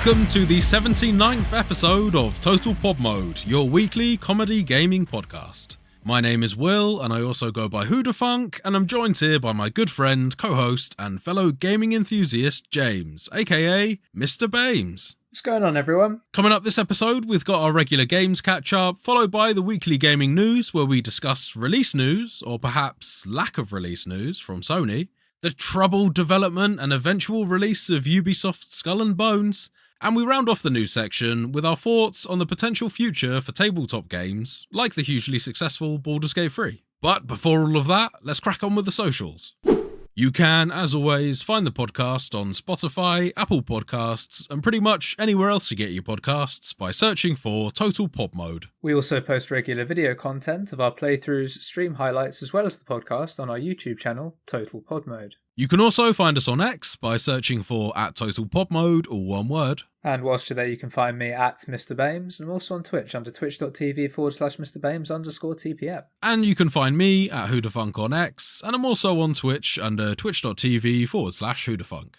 Welcome to the 79th episode of Total Pod Mode, your weekly comedy gaming podcast. My name is Will, and I also go by Who Da Funk, and I'm joined here by my good friend, co-host, and fellow gaming enthusiast, James, aka Mr. Bames. What's going on, everyone? Coming up this episode, we've got our regular games catch-up, followed by the weekly gaming news, where we discuss release news, or perhaps lack of release news, from Sony, the troubled development and eventual release of Ubisoft's Skull and Bones, and we round off the news section with our thoughts on the potential future for tabletop games, like the hugely successful Baldur's Gate 3. But before all of that, let's crack on with the socials. You can, as always, find the podcast on Spotify, Apple Podcasts, and pretty much anywhere else you get your podcasts by searching for Total Pod Mode. We also post regular video content of our playthroughs, stream highlights, as well as the podcast on our YouTube channel, Total Pod Mode. You can also find us on X by searching for @TotalPodMode, all one word. And whilst you're there, you can find me at Mr. Bames, and I'm also on Twitch under twitch.tv/MrBames_TPM. And you can find me at WhoDaFunk on X, and I'm also on Twitch under twitch.tv/WhoDaFunk.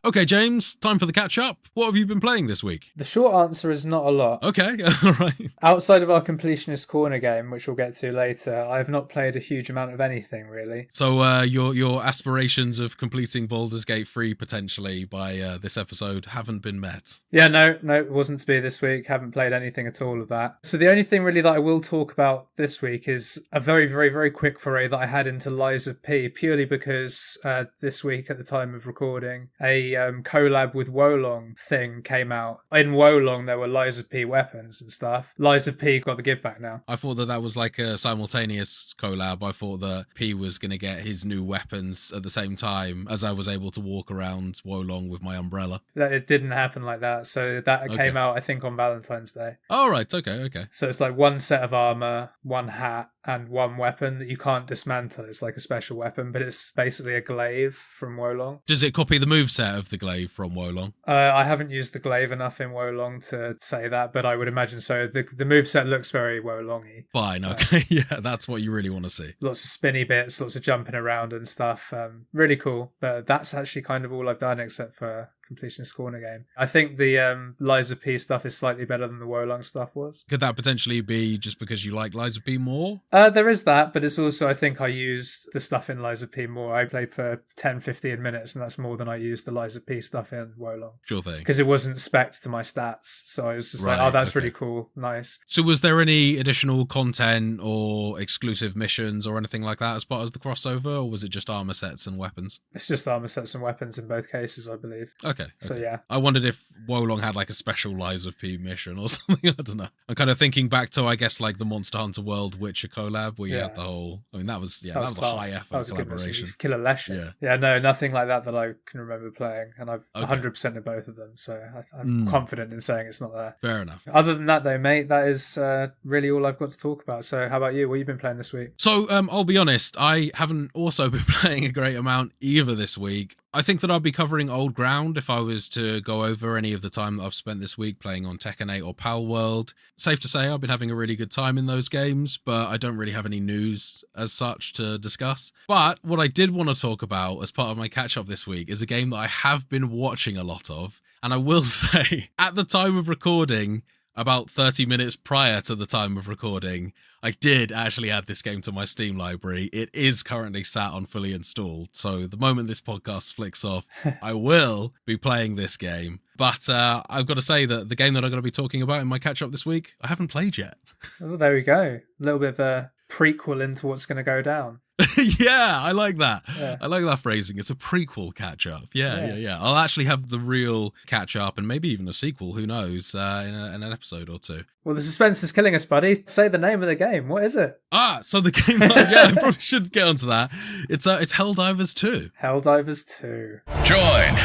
Okay, James, time for the catch-up. What have you been playing this week? The short answer is not a lot. Okay, alright. Outside of our Completionist Corner game, which we'll get to later, I have not played a huge amount of anything, really. So your aspirations of completing Baldur's Gate 3 potentially by this episode haven't been met? Yeah, no, it wasn't to be this week. Haven't played anything at all of that. So the only thing really that I will talk about this week is a very, very, very quick foray that I had into Lies of P, purely because this week at the time of recording, a collab with Wolong thing came out. In Wolong there were Lies of P weapons and stuff. Lies of P got the give back now. I thought that was like a simultaneous collab. I thought that P was going to get his new weapons at the same time as I was able to walk around Wolong with my umbrella. It didn't happen like that. So that came out, I think, on Valentine's Day. Oh, right. Okay. So it's like one set of armor, one hat, and one weapon that you can't dismantle. It's like a special weapon, but it's basically a glaive from Wolong. Does it copy the moveset of the glaive from Wolong? I haven't used the glaive enough in Wolong to say that, but I would imagine so. The moveset looks very Wolong-y. Fine, okay. Yeah, that's what you really want to see. Lots of spinny bits, lots of jumping around and stuff. Really cool. But that's actually kind of all I've done except for Completionist Corner game. I think the Lies of P stuff is slightly better than the Wolong stuff was. Could that potentially be just because you like Lies of P more? There is that, but it's also, I think I used the stuff in Lies of P more. I played for 10-15 minutes, and that's more than I used the Lies of P stuff in Wolong. Sure thing. Because it wasn't spec'd to my stats, so I was just like, oh, that's really cool, nice. So was there any additional content or exclusive missions or anything like that as part of the crossover, or was it just armor sets and weapons? It's just armor sets and weapons in both cases, I believe. Okay. So yeah. I wondered if Wolong had like a special Lies of P mission or something. I don't know. I'm kind of thinking back to, I guess, like the Monster Hunter World Witcher collab where you had the whole... I mean, that was a high effort collaboration. Killer Lesher. Yeah, no, nothing like that I can remember playing. And I've 100% of both of them. So I'm confident in saying it's not there. Fair enough. Other than that though, mate, that is really all I've got to talk about. So how about you? What have you been playing this week? So I'll be honest, I haven't also been playing a great amount either this week. I think that I'll be covering old ground if I was to go over any of the time that I've spent this week playing on Tekken 8 or Pal World. Safe to say I've been having a really good time in those games, but I don't really have any news as such to discuss. But what I did want to talk about as part of my catch-up this week is a game that I have been watching a lot of. And I will say, at the time of recording, about 30 minutes prior to the time of recording, I did actually add this game to my Steam library. It is currently sat on fully installed, so the moment this podcast flicks off, I will be playing this game. But I've got to say that the game that I'm going to be talking about in my catch-up this week, I haven't played yet. Oh, there we go. A little bit of a prequel into what's going to go down. Yeah, I like that. Yeah. I like that phrasing. It's a prequel catch-up. Yeah. I'll actually have the real catch-up and maybe even a sequel, who knows, in an episode or two. Well, the suspense is killing us, buddy. Say the name of the game. What is it? So the game, I probably should get onto that. It's Helldivers 2. Helldivers 2. Join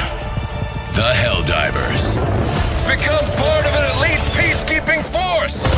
the Helldivers. Become part of an elite peacekeeping force.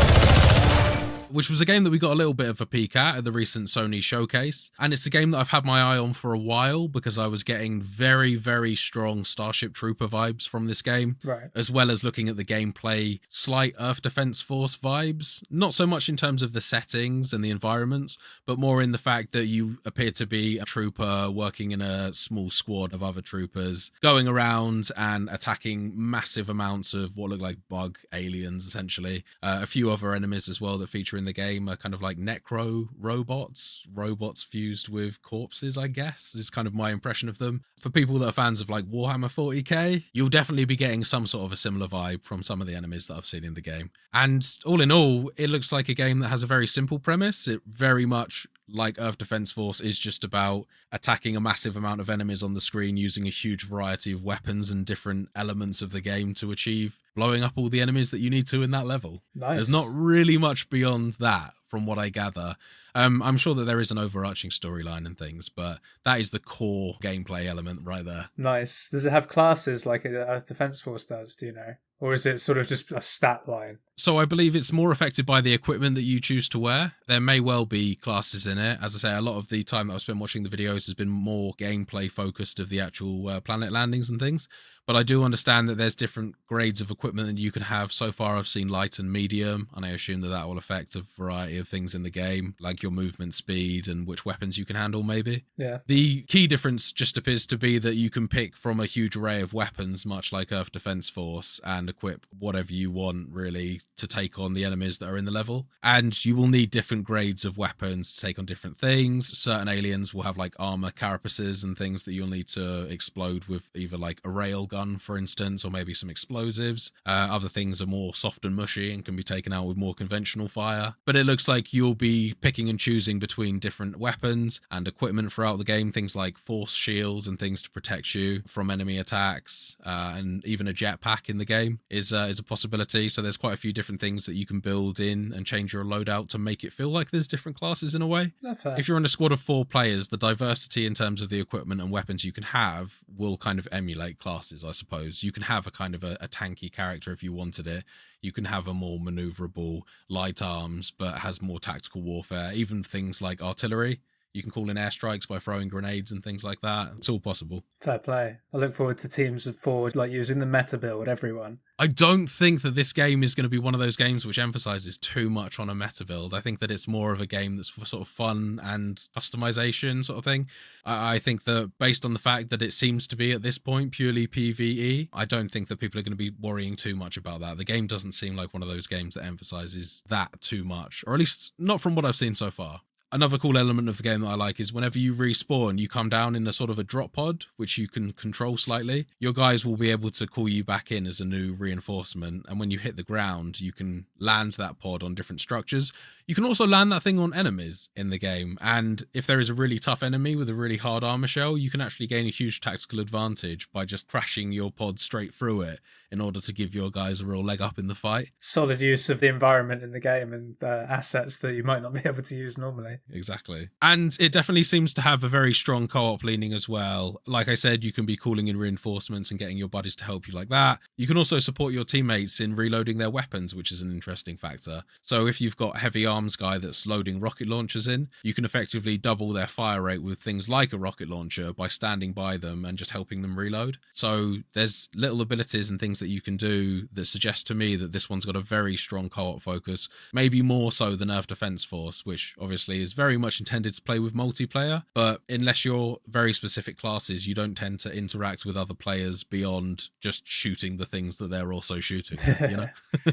which was a game that we got a little bit of a peek at the recent Sony showcase. And it's a game that I've had my eye on for a while because I was getting very, very strong Starship Trooper vibes from this game, Right. as well as looking at the gameplay, slight Earth Defense Force vibes. Not so much in terms of the settings and the environments, but more in the fact that you appear to be a trooper working in a small squad of other troopers, going around and attacking massive amounts of what look like bug aliens, essentially. A few other enemies as well that feature in the game are kind of like necro robots fused with corpses, I guess, is kind of my impression of them. For people that are fans of like Warhammer 40k, you'll definitely be getting some sort of a similar vibe from some of the enemies that I've seen in the game. And all in all, it looks like a game that has a very simple premise. It very much, like Earth Defense Force, is just about attacking a massive amount of enemies on the screen using a huge variety of weapons and different elements of the game to achieve blowing up all the enemies that you need to in that level. Nice. There's not really much beyond that from what I gather. I'm sure that there is an overarching storyline and things, but that is the core gameplay element right there. Nice. Does it have classes like Earth Defense Force does, do you know? Or is it sort of just a stat line? So I believe it's more affected by the equipment that you choose to wear. There may well be classes in it. As I say, a lot of the time that I've spent watching the videos has been more gameplay focused of the actual planet landings and things. But I do understand that there's different grades of equipment that you can have. So far, I've seen light and medium, and I assume that will affect a variety of things in the game, like your movement speed and which weapons you can handle, maybe. Yeah. The key difference just appears to be that you can pick from a huge array of weapons, much like Earth Defense Force, and equip whatever you want, really, to take on the enemies that are in the level. And you will need different grades of weapons to take on different things. Certain aliens will have like armor carapaces and things that you'll need to explode with either like a railgun, for instance, or maybe some explosives. Other things are more soft and mushy and can be taken out with more conventional fire. But it looks like you'll be picking and choosing between different weapons and equipment throughout the game, things like force shields and things to protect you from enemy attacks, and even a jetpack in the game is a possibility. So there's quite a few different things that you can build in and change your loadout to make it feel like there's different classes in a way. Not fair. If you're on a squad of 4 players, the diversity in terms of the equipment and weapons you can have will kind of emulate classes, I suppose. You can have a kind of a tanky character if you wanted it. You can have a more maneuverable light arms, but has more tactical warfare. Even things like artillery. You can call in airstrikes by throwing grenades and things like that. It's all possible. Fair play. I look forward to teams of 4, like using the meta build, everyone. I don't think that this game is going to be one of those games which emphasizes too much on a meta build. I think that it's more of a game that's for sort of fun and customization sort of thing. I think that based on the fact that it seems to be at this point purely PvE, I don't think that people are going to be worrying too much about that. The game doesn't seem like one of those games that emphasizes that too much, or at least not from what I've seen so far. Another cool element of the game that I like is whenever you respawn, you come down in a sort of a drop pod, which you can control slightly. Your guys will be able to call you back in as a new reinforcement. And when you hit the ground, you can land that pod on different structures. You can also land that thing on enemies in the game. And if there is a really tough enemy with a really hard armor shell, you can actually gain a huge tactical advantage by just crashing your pod straight through it in order to give your guys a real leg up in the fight. Solid use of the environment in the game and assets that you might not be able to use normally. Exactly. And it definitely seems to have a very strong co-op leaning as well. Like I said, you can be calling in reinforcements and getting your buddies to help you like that. You can also support your teammates in reloading their weapons, which is an interesting factor. So if you've got a heavy arms guy that's loading rocket launchers in, you can effectively double their fire rate with things like a rocket launcher by standing by them and just helping them reload. So there's little abilities and things that you can do that suggest to me that this one's got a very strong co-op focus, maybe more so than Earth Defense Force, which obviously is very much intended to play with multiplayer, but unless you're very specific classes, you don't tend to interact with other players beyond just shooting the things that they're also shooting, you know?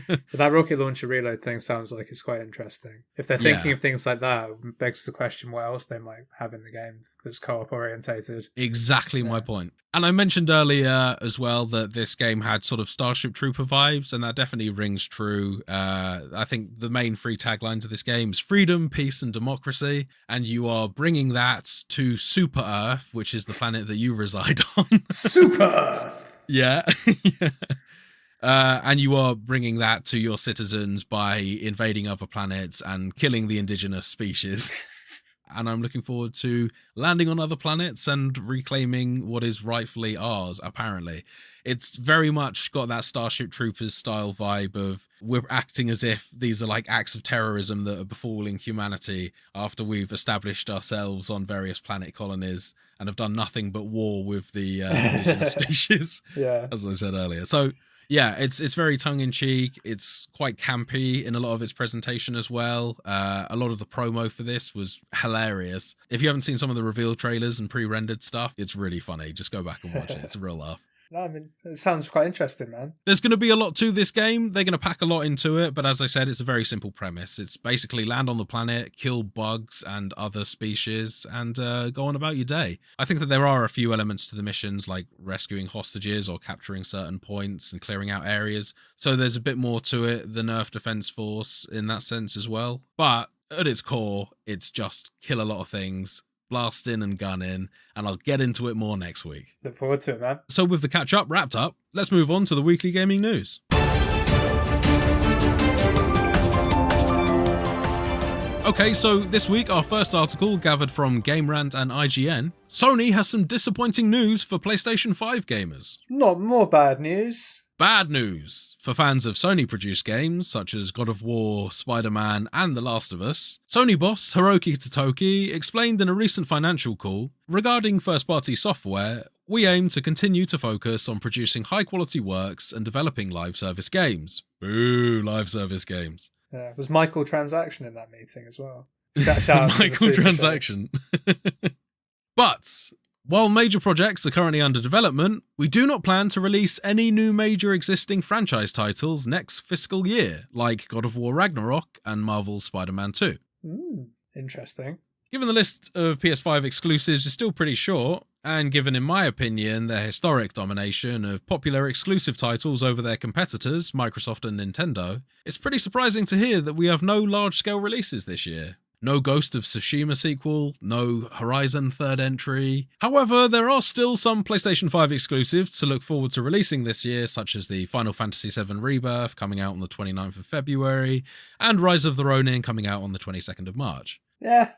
But that rocket launcher reload thing sounds like it's quite interesting. If they're thinking of things like that, it begs the question what else they might have in the game that's co-op orientated. Exactly my point. And I mentioned earlier as well that this game had sort of Starship Trooper vibes, and that definitely rings true. I think the main 3 taglines of this game is freedom, peace, and democracy, and you are bringing that to Super Earth, which is the planet that you reside on. Super Earth! Yeah. And you are bringing that to your citizens by invading other planets and killing the indigenous species. and I'm looking forward to landing on other planets and reclaiming what is rightfully ours, apparently. It's very much got that Starship Troopers style vibe of we're acting as if these are like acts of terrorism that are befalling humanity after we've established ourselves on various planet colonies and have done nothing but war with the indigenous species, as I said earlier. So yeah, it's very tongue-in-cheek. It's quite campy in a lot of its presentation as well. A lot of the promo for this was hilarious. If you haven't seen some of the reveal trailers and pre-rendered stuff, it's really funny. Just go back and watch it. It's a real laugh. No, I mean, it sounds quite interesting, man. There's going to be a lot to this game. They're going to pack a lot into it, but as I said, it's a very simple premise. It's basically land on the planet, kill bugs and other species, and go on about your day. I think that there are a few elements to the missions, like rescuing hostages or capturing certain points and clearing out areas. So there's a bit more to it than Earth Defense Force in that sense as well. But at its core, it's just kill a lot of things, blast in and gun in, and I'll get into it more next week. Look forward to it, man. So with the catch up wrapped up, let's move on to the weekly gaming news. Okay, so this week our first article gathered from Game Rant and IGN. Sony has some disappointing news for PlayStation 5 gamers. Not more bad news. Bad news for fans of Sony-produced games such as God of War, Spider-Man, and The Last of Us. Sony boss Hiroki Totoki explained in a recent financial call, regarding first-party software, we aim to continue to focus on producing high-quality works and developing live service games. Boo, live service games. Yeah, was Michael Transaction in that meeting as well? Shout out to the Michael Super Transaction. But while major projects are currently under development, we do not plan to release any new major existing franchise titles next fiscal year, like God of War Ragnarok and Marvel's Spider-Man 2. Interesting. Given the list of PS5 exclusives is still pretty short, and given, in my opinion, their historic domination of popular exclusive titles over their competitors, Microsoft and Nintendo, it's pretty surprising to hear that we have no large-scale releases this year. No Ghost of Tsushima sequel, no Horizon third entry. However, there are still some PlayStation 5 exclusives to look forward to releasing this year, such as the Final Fantasy VII Rebirth coming out on the 29th of February, and Rise of the Ronin coming out on the 22nd of March. Yeah,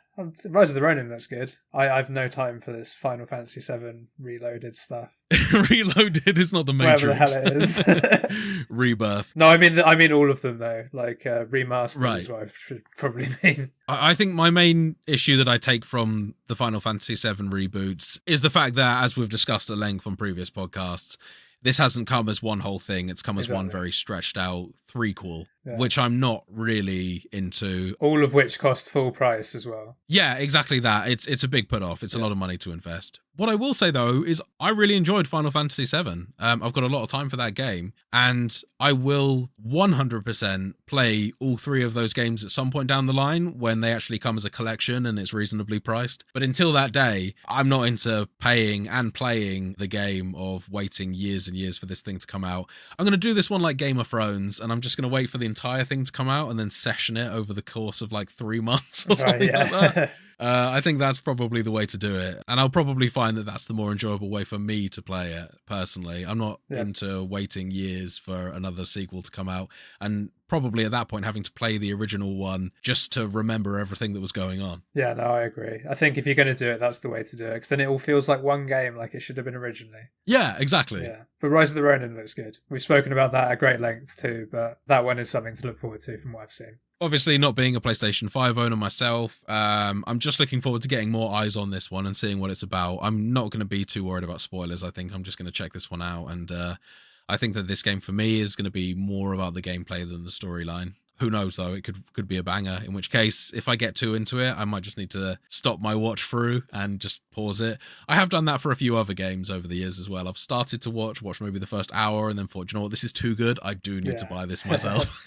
Rise of the Ronin looks good. I've no time for this Final Fantasy VII Reloaded stuff. Reloaded is not the Matrix. Whatever the hell it is. Rebirth. No, I mean all of them though. Like remastered Right. is what I should probably mean. I think my main issue that I take from the Final Fantasy VII reboots is the fact that, as we've discussed at length on previous podcasts, this hasn't come as one whole thing. It's come as one very stretched out threequel, which I'm not really into. All of which cost full price as well. Yeah, exactly that. It's a big put off. It's a lot of money to invest. What I will say, though, is I really enjoyed Final Fantasy VII. I've got a lot of time for that game, and I will 100% play all three of those games at some point down the line when they actually come as a collection and it's reasonably priced. But until that day, I'm not into paying and playing the game of waiting years and years for this thing to come out. I'm going to do this one like Game of Thrones, and I'm just going to wait for the entire thing to come out and then session it over the course of like 3 months or something like that. I think that's probably the way to do it, and I'll probably find that that's the more enjoyable way for me to play it personally. I'm not into waiting years for another sequel to come out, and probably at that point having to play the original one just to remember everything that was going on. Yeah, no, I agree. I think if you're going to do it, that's the way to do it, because then it all feels like one game, like it should have been originally. Yeah, exactly. Yeah, but Rise of the Ronin looks good. We've spoken about that at great length too, but that one is something to look forward to from what I've seen. Obviously, not being a PlayStation 5 owner myself, I'm just looking forward to getting more eyes on this one and seeing what it's about. I'm not going to be too worried about spoilers. I think I'm just going to check this one out, and I think that this game for me is going to be more about the gameplay than the storyline. Who knows, though? It could be a banger, in which case, if I get too into it, I might just need to stop my watch through and just pause it. I have done that for a few other games over the years as well. I've started to watch maybe the first hour and then thought, you know what, this is too good. I do need to buy this myself.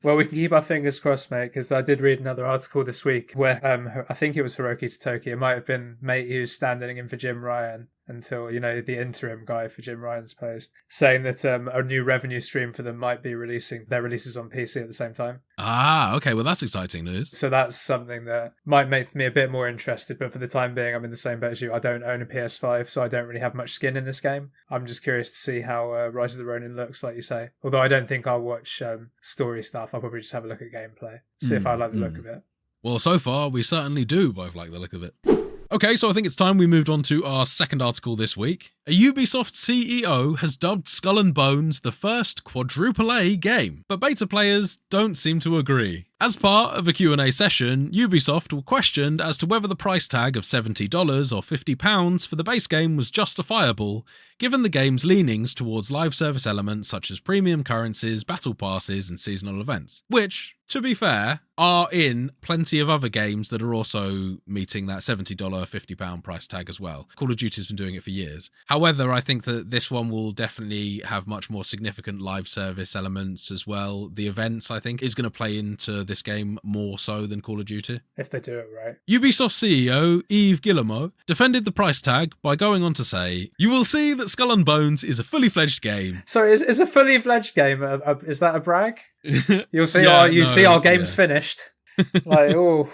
Well, we can keep our fingers crossed, mate, because I did read another article this week where I think it was Hiroki Totoki. It might have been Mate who's standing in for Jim Ryan until, the interim guy for Jim Ryan's post, saying that a new revenue stream for them might be releasing their releases on PC at the same time. Ah, okay. Well, that's exciting news. So that's something that might make me a bit more interested, but for the time being, I'm in the same boat as you. I don't own a PS5, so I don't really have much skin in this game. I'm just curious to see how Rise of the Ronin looks, like you say. Although I don't think I'll watch story stuff. I'll probably just have a look at gameplay, see if I like the look of it. Well, so far, we certainly do both like the look of it. Okay, so I think it's time we moved on to our second article this week. A Ubisoft CEO has dubbed Skull and Bones the first quadruple A game, but beta players don't seem to agree. As part of a Q&A session, Ubisoft were questioned as to whether the price tag of $70 or £50 for the base game was justifiable, given the game's leanings towards live service elements such as premium currencies, battle passes, and seasonal events, which, to be fair, are in plenty of other games that are also meeting that $70, £50 price tag as well. Call of Duty's been doing it for years. However, I think that this one will definitely have much more significant live service elements as well. The events, I think, is going to play into this game more so than Call of Duty. If they do it right. Ubisoft CEO Yves Guillemot defended the price tag by going on to say, "You will see that Skull and Bones is a fully fledged game." Sorry, is a fully fledged game, is that a brag? You'll see our game's finished. Like, oh,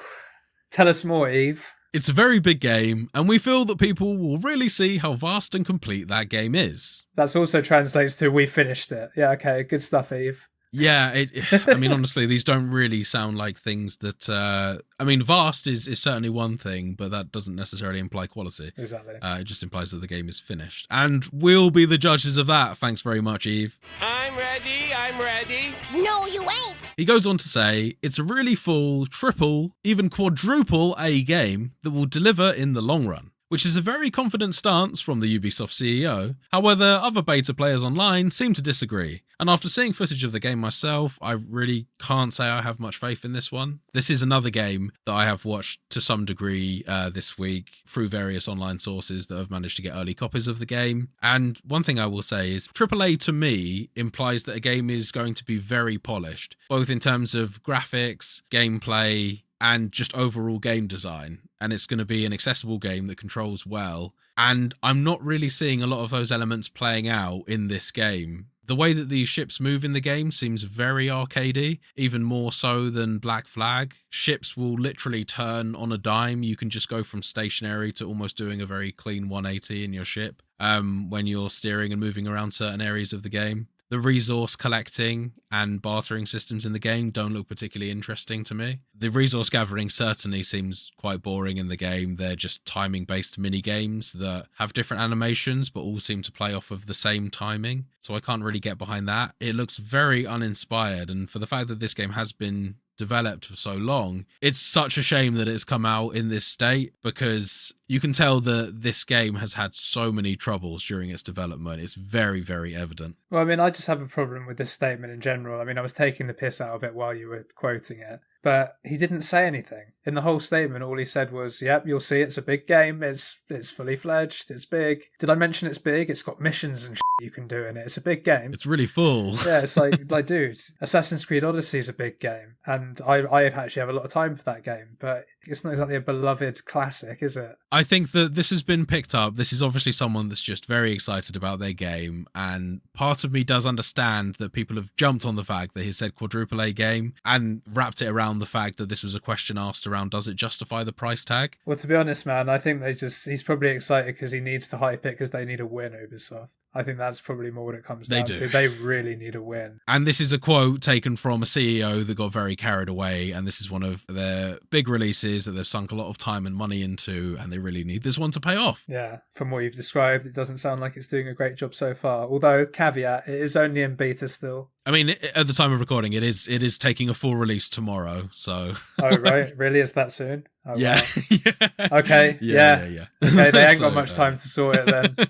tell us more, Eve. It's a very big game, and we feel that people will really see how vast and complete that game is. That's also translates to "we finished it." Yeah, okay, good stuff, Eve. Yeah, I mean, honestly, these don't really sound like things that... I mean, vast is certainly one thing, but that doesn't necessarily imply quality. Exactly. It just implies that the game is finished. And we'll be the judges of that. Thanks very much, Eve. I'm ready. No, you ain't. He goes on to say, it's a really full, triple, even quadruple A game that will deliver in the long run, which is a very confident stance from the Ubisoft CEO. However, other beta players online seem to disagree. And after seeing footage of the game myself, I really can't say I have much faith in this one. This is another game that I have watched to some degree this week through various online sources that have managed to get early copies of the game. And one thing I will say is AAA to me implies that a game is going to be very polished, both in terms of graphics, gameplay, and just overall game design. And it's going to be an accessible game that controls well. And I'm not really seeing a lot of those elements playing out in this game. The way that these ships move in the game seems very arcadey, even more so than Black Flag. Ships will literally turn on a dime. You can just go from stationary to almost doing a very clean 180 in your ship when you're steering and moving around certain areas of the game. The resource collecting and bartering systems in the game don't look particularly interesting to me. The resource gathering certainly seems quite boring in the game. They're just timing-based mini-games that have different animations but all seem to play off of the same timing. So I can't really get behind that. It looks very uninspired, and for the fact that this game has been developed for so long, it's such a shame that it's come out in this state, because you can tell that this game has had so many troubles during its development. It's very, very evident. Well, I mean, I just have a problem with this statement in general. I mean, I was taking the piss out of it while you were quoting it, but he didn't say anything. In the whole statement, all he said was, yep, you'll see it's a big game, it's fully fledged, it's big. Did I mention it's big? It's got missions and shit you can do in it. It's a big game. It's really full. Yeah, it's like, dude, Assassin's Creed Odyssey is a big game, and I actually have a lot of time for that game, but it's not exactly a beloved classic, is it? I think that this has been picked up. This is obviously someone that's just very excited about their game, and part of me does understand that people have jumped on the fact that he said quadruple A game and wrapped it around the fact that this was a question asked around, does it justify the price tag? Well, to be honest, man, I think he's probably excited because he needs to hype it because they need a win, Ubisoft. I think that's probably more what it comes down to. They really need a win. And this is a quote taken from a CEO that got very carried away, and this is one of their big releases that they've sunk a lot of time and money into, and they really need this one to pay off. Yeah, from what you've described, it doesn't sound like it's doing a great job so far. Although, caveat, it is only in beta still. I mean, at the time of recording, it is taking a full release tomorrow, so... Oh, right? Really? Is that soon? Oh, yeah. Wow. Yeah. Okay, yeah. Okay, they ain't got much time to sort it then.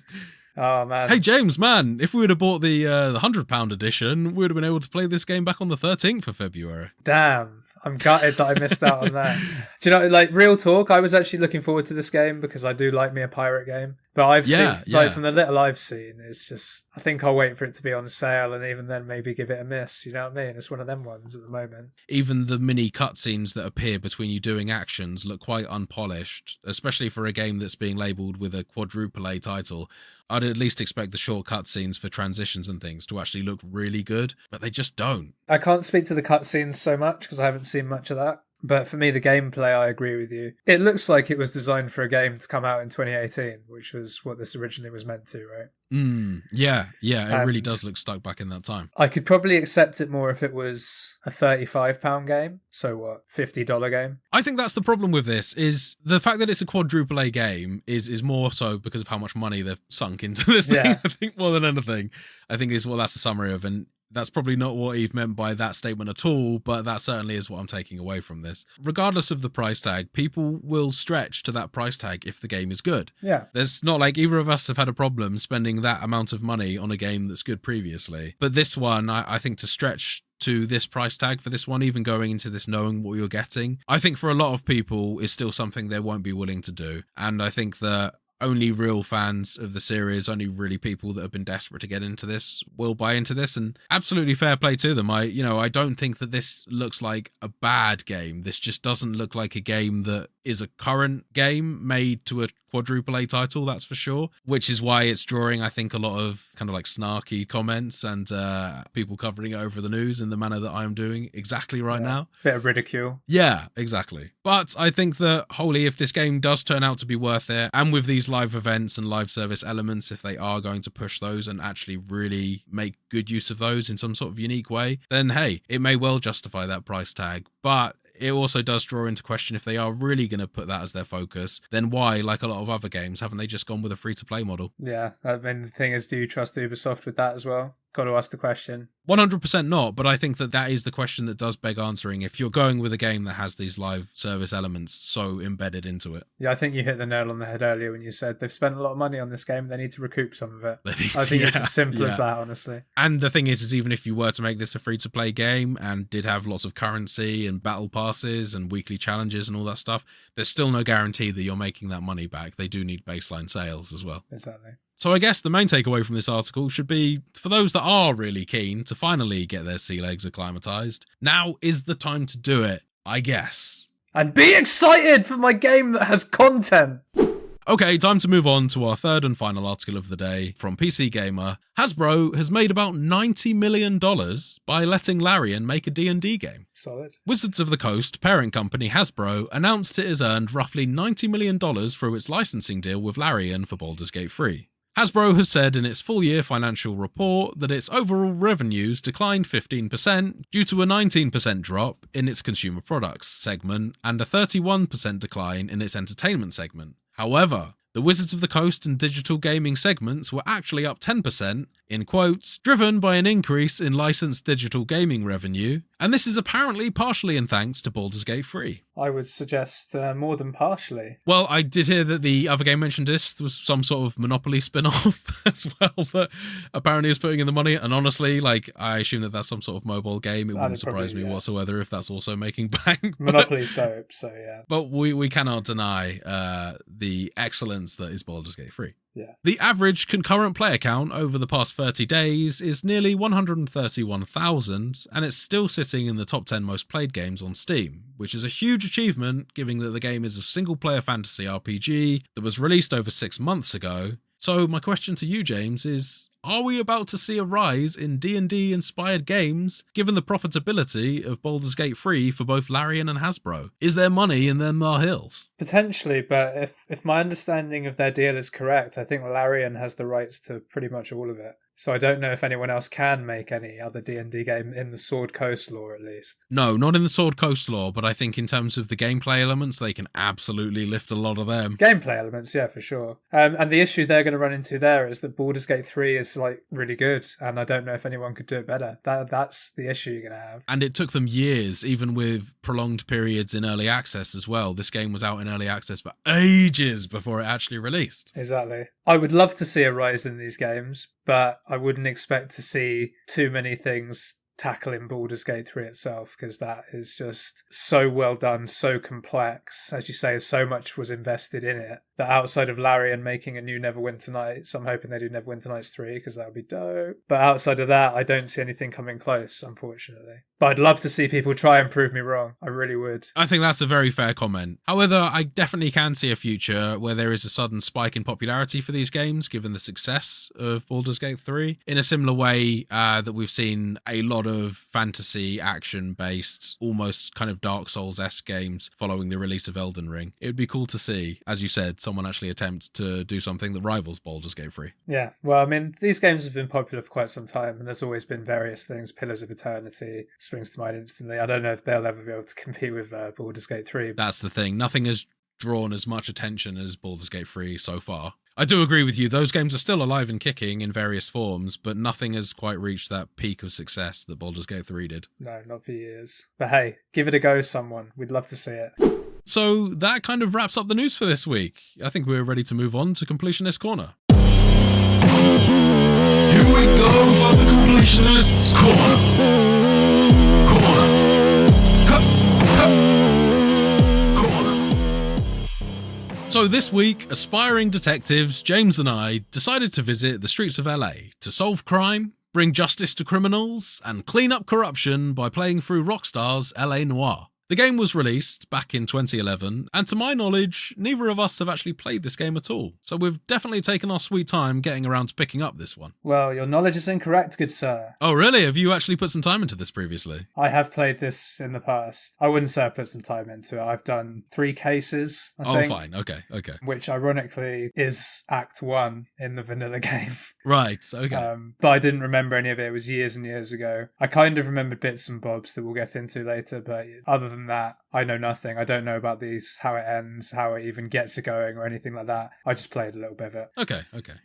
Oh, man. Hey, James, man, if we would have bought the £100 edition, we would have been able to play this game back on the 13th of February. Damn. I'm gutted that I missed out on that. Do you know, like, real talk, I was actually looking forward to this game because I do like me a pirate game. But I've seen, like, from the little I've seen, it's just, I think I'll wait for it to be on sale and even then maybe give it a miss. You know what I mean? It's one of them ones at the moment. Even the mini cutscenes that appear between you doing actions look quite unpolished, especially for a game that's being labelled with a quadruple A title. I'd at least expect the short cutscenes for transitions and things to actually look really good, but they just don't. I can't speak to the cutscenes so much because I haven't seen much of that. But for me, the gameplay, I agree with you. It looks like it was designed for a game to come out in 2018, which was what this originally was meant to, right? Yeah, it really And does look stuck back in that time. I could probably accept it more if it was a £35 game. So what, $50 game? I think that's the problem with this, is the fact that it's a quadruple A game is more so because of how much money they've sunk into this thing, Yeah. I think, more than anything. I think is what that's a summary of, and that's probably not what Eve meant by that statement at all, but that certainly is what I'm taking away from this. Regardless of the price tag, people will stretch to that price tag if the game is good. Yeah. There's not like either of us have had a problem spending that amount of money on a game that's good previously. But this one, I think to stretch to this price tag for this one, even going into this knowing what you're getting, I think for a lot of people is still something they won't be willing to do. And I think that only real fans of the series, only really people that have been desperate to get into this will buy into this, and absolutely fair play to them. I don't think that this looks like a bad game. This just doesn't look like a game that is a current game made to a quadruple A title, that's for sure, which is why it's drawing, I think, a lot of kind of like snarky comments and people covering it over the news in the manner that I'm doing exactly right now. Bit of ridicule. Yeah, exactly. But I think that, wholly, if this game does turn out to be worth it, and with these live events and live service elements, if they are going to push those and actually really make good use of those in some sort of unique way, then hey, it may well justify that price tag. But it also does draw into question, if they are really going to put that as their focus, then why, like a lot of other games, haven't they just gone with a free-to-play model? Yeah, I mean, the thing is, do you trust Ubisoft with that as well? Got to ask the question. 100% not, but I think that is the question that does beg answering if you're going with a game that has these live service elements so embedded into it. Yeah, I think you hit the nail on the head earlier when you said they've spent a lot of money on this game, they need to recoup some of it. I think it's as simple as that, honestly. And the thing is even if you were to make this a free-to-play game and did have lots of currency and battle passes and weekly challenges and all that stuff, there's still no guarantee that you're making that money back. They do need baseline sales as well. Exactly. So I guess the main takeaway from this article should be, for those that are really keen to finally get their sea legs acclimatized, now is the time to do it, I guess. And be excited for my game that has content! Okay, time to move on to our third and final article of the day from PC Gamer. Hasbro has made about $90 million by letting Larian make a D&D game. Solid. Wizards of the Coast, parent company Hasbro, announced it has earned roughly $90 million through its licensing deal with Larian for Baldur's Gate 3. Hasbro has said in its full-year financial report that its overall revenues declined 15% due to a 19% drop in its consumer products segment and a 31% decline in its entertainment segment. However, the Wizards of the Coast and digital gaming segments were actually up 10%, in quotes, driven by an increase in licensed digital gaming revenue, and this is apparently partially in thanks to Baldur's Gate 3. I would suggest more than partially. Well, I did hear that the other game mentioned this was some sort of Monopoly spin-off as well that apparently is putting in the money, and honestly, I assume that that's some sort of mobile game. It wouldn't surprise me whatsoever if that's also making bank. Monopoly's dope, so yeah. But we cannot deny the excellence that is Baldur's Gate 3. Yeah. The average concurrent player count over the past 30 days is nearly 131,000, and it's still sitting in the top 10 most played games on Steam, which is a huge achievement given that the game is a single-player fantasy RPG that was released over 6 months ago. So my question to you, James, is, are we about to see a rise in D&D inspired games given the profitability of Baldur's Gate 3 for both Larian and Hasbro? Is there money in them hills? Potentially, but if my understanding of their deal is correct, I think Larian has the rights to pretty much all of it. So I don't know if anyone else can make any other D&D game in the Sword Coast lore, at least. No, not in the Sword Coast lore, but I think in terms of the gameplay elements, they can absolutely lift a lot of them. Gameplay elements, yeah, for sure. And the issue they're going to run into there is that Baldur's Gate 3 is really good, and I don't know if anyone could do it better. That's the issue you're going to have. And it took them years, even with prolonged periods in early access as well. This game was out in early access for ages before it actually released. Exactly. I would love to see a rise in these games, but I wouldn't expect to see too many things tackling Baldur's Gate 3 itself, because that is just so well done, so complex. As you say, so much was invested in it that outside of Larian making a new Neverwinter Nights, I'm hoping they do Neverwinter Nights 3 because that would be dope. But outside of that, I don't see anything coming close, unfortunately. But I'd love to see people try and prove me wrong. I really would. I think that's a very fair comment. However, I definitely can see a future where there is a sudden spike in popularity for these games, given the success of Baldur's Gate 3, in a similar way that we've seen a lot of fantasy, action-based, almost kind of Dark Souls-esque games following the release of Elden Ring. It would be cool to see, as you said, someone actually attempt to do something that rivals Baldur's Gate 3. Yeah, well, I mean, these games have been popular for quite some time, and there's always been various things. Pillars of Eternity springs to mind instantly. I don't know if they'll ever be able to compete with Baldur's Gate 3. That's the thing. Nothing has drawn as much attention as Baldur's Gate 3 so far. I do agree with you, those games are still alive and kicking in various forms, but nothing has quite reached that peak of success that Baldur's Gate 3 did. No, not for years. But hey, give it a go, someone. We'd love to see it. So that kind of wraps up the news for this week. I think we're ready to move on to Completionist Corner. Here we go for the Completionist's Corner. So this week, aspiring detectives James and I decided to visit the streets of LA to solve crime, bring justice to criminals, and clean up corruption by playing through Rockstar's LA Noire. The game was released back in 2011, and to my knowledge, neither of us have actually played this game at all, so we've definitely taken our sweet time getting around to picking up this one. Well, your knowledge is incorrect, good sir. Oh really? Have you actually put some time into this previously? I have played this in the past. I wouldn't say I've put some time into it. I've done 3 cases, I think. Oh fine, okay. Which ironically is Act 1 in the vanilla game. Right, okay. But I didn't remember any of it. It was years and years ago. I kind of remembered bits and bobs that we'll get into later, but other than that, I know nothing. I don't know about these, how it ends, how it even gets it going or anything like that. I just played a little bit of it. Okay.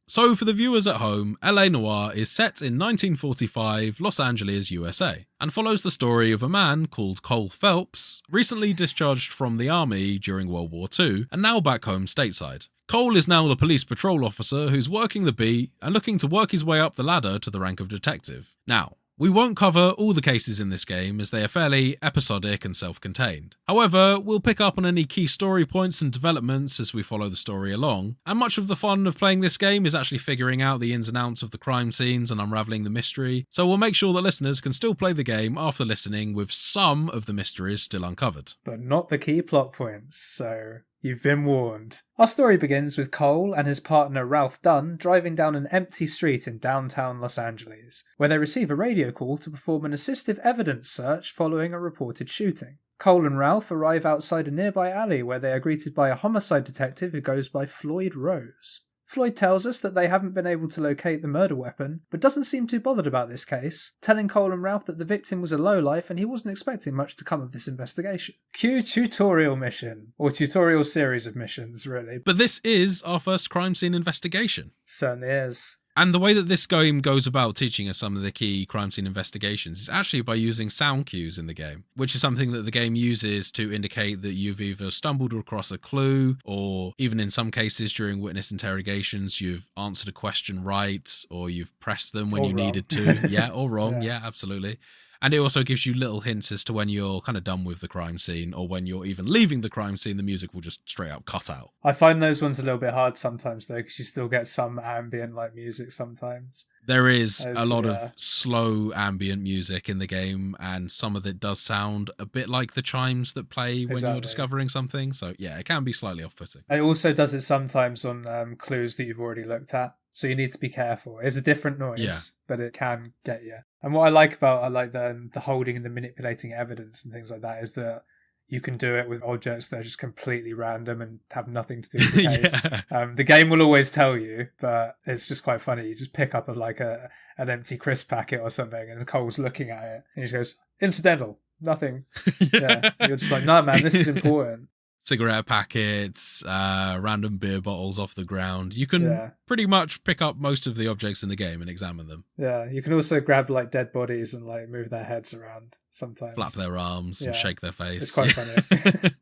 So for the viewers at home, LA Noire is set in 1945 Los Angeles, USA, and follows the story of a man called Cole Phelps, recently discharged from the army during World War II and now back home stateside. Cole is now a police patrol officer who's working the beat and looking to work his way up the ladder to the rank of detective. Now, we won't cover all the cases in this game as they are fairly episodic and self-contained. However, we'll pick up on any key story points and developments as we follow the story along, and much of the fun of playing this game is actually figuring out the ins and outs of the crime scenes and unravelling the mystery, so we'll make sure that listeners can still play the game after listening with some of the mysteries still uncovered. But not the key plot points, so you've been warned. Our story begins with Cole and his partner Ralph Dunn driving down an empty street in downtown Los Angeles, where they receive a radio call to perform an assistive evidence search following a reported shooting. Cole and Ralph arrive outside a nearby alley where they are greeted by a homicide detective who goes by Floyd Rose. Floyd tells us that they haven't been able to locate the murder weapon, but doesn't seem too bothered about this case, telling Cole and Ralph that the victim was a lowlife and he wasn't expecting much to come of this investigation. Cue tutorial mission, or tutorial series of missions, really. But this is our first crime scene investigation. Certainly is. And the way that this game goes about teaching us some of the key crime scene investigations is actually by using sound cues in the game, which is something that the game uses to indicate that you've either stumbled across a clue, or even in some cases during witness interrogations, you've answered a question right, or you've pressed them when you needed to. Yeah, or wrong. Yeah, absolutely. And it also gives you little hints as to when you're kind of done with the crime scene, or when you're even leaving the crime scene, the music will just straight up cut out. I find those ones a little bit hard sometimes, though, because you still get some ambient like music sometimes. There is a lot of slow ambient music in the game, and some of it does sound a bit like the chimes that play when you're discovering something. So yeah, it can be slightly off-putting. It also does it sometimes on clues that you've already looked at. So you need to be careful. It's a different noise, but it can get you. And what I like about the holding and the manipulating evidence and things like that is that you can do it with objects that are just completely random and have nothing to do with the case. The game will always tell you, but it's just quite funny. You just pick up an empty crisp packet or something, and Cole's looking at it, and he just goes, "Incidental, nothing." Yeah, you're just like, "No, man, this is important." Cigarette packets, random beer bottles off the ground. You can pretty much pick up most of the objects in the game and examine them. Yeah, you can also grab like dead bodies and like move their heads around sometimes. Flap their arms and shake their face. It's quite funny.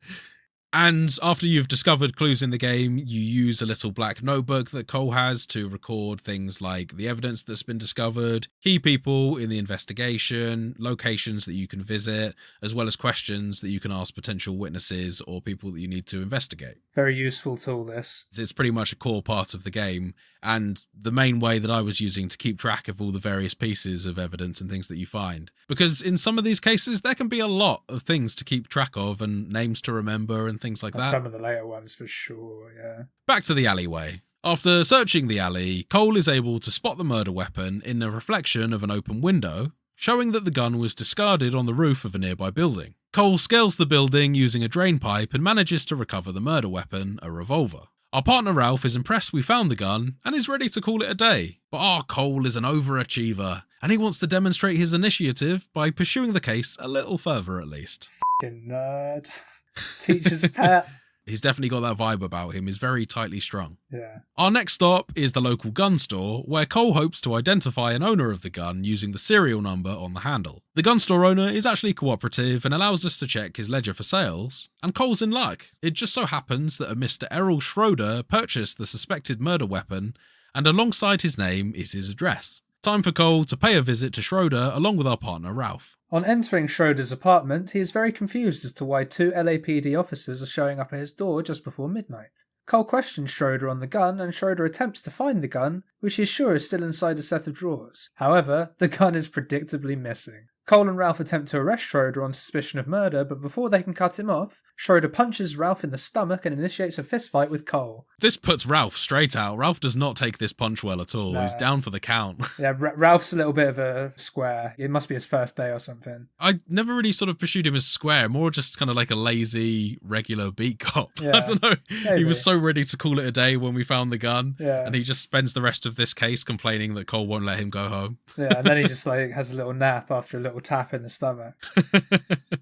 And after you've discovered clues in the game, you use a little black notebook that Cole has to record things like the evidence that's been discovered, key people in the investigation, locations that you can visit, as well as questions that you can ask potential witnesses or people that you need to investigate. Very useful tool, this. It's pretty much a core part of the game, and the main way that I was using to keep track of all the various pieces of evidence and things that you find. Because in some of these cases, there can be a lot of things to keep track of and names to remember and things like that. Some of the later ones for sure, yeah. Back to the alleyway. After searching the alley, Cole is able to spot the murder weapon in the reflection of an open window, showing that the gun was discarded on the roof of a nearby building. Cole scales the building using a drain pipe and manages to recover the murder weapon, a revolver. Our partner Ralph is impressed we found the gun and is ready to call it a day. But our Cole is an overachiever, and he wants to demonstrate his initiative by pursuing the case a little further at least. Fucking nerd. Teacher's pet. He's definitely got that vibe about him. He's very tightly strung. Yeah. Our next stop is the local gun store, where Cole hopes to identify an owner of the gun using the serial number on the handle. The gun store owner is actually cooperative and allows us to check his ledger for sales, and Cole's in luck. It just so happens that a Mr. Errol Schroeder purchased the suspected murder weapon, and alongside his name is his address. Time for Cole to pay a visit to Schroeder along with our partner Ralph. On entering Schroeder's apartment, he is very confused as to why 2 LAPD officers are showing up at his door just before midnight. Cole questions Schroeder on the gun, and Schroeder attempts to find the gun, which he is sure is still inside a set of drawers. However, the gun is predictably missing. Cole and Ralph attempt to arrest Schroeder on suspicion of murder, but before they can cut him off, Schroeder punches Ralph in the stomach and initiates a fistfight with Cole. This puts Ralph straight out. Ralph does not take this punch well at all. No. He's down for the count. Yeah, Ralph's a little bit of a square. It must be his first day or something. I never really sort of pursued him as square, more just kind of like a lazy, regular beat cop. Yeah, I don't know. maybe. He was so ready to call it a day when we found the gun, Yeah. and he just spends the rest of this case complaining that Cole won't let him go home. Yeah, and then he just like has a little nap after a little tap in the stomach.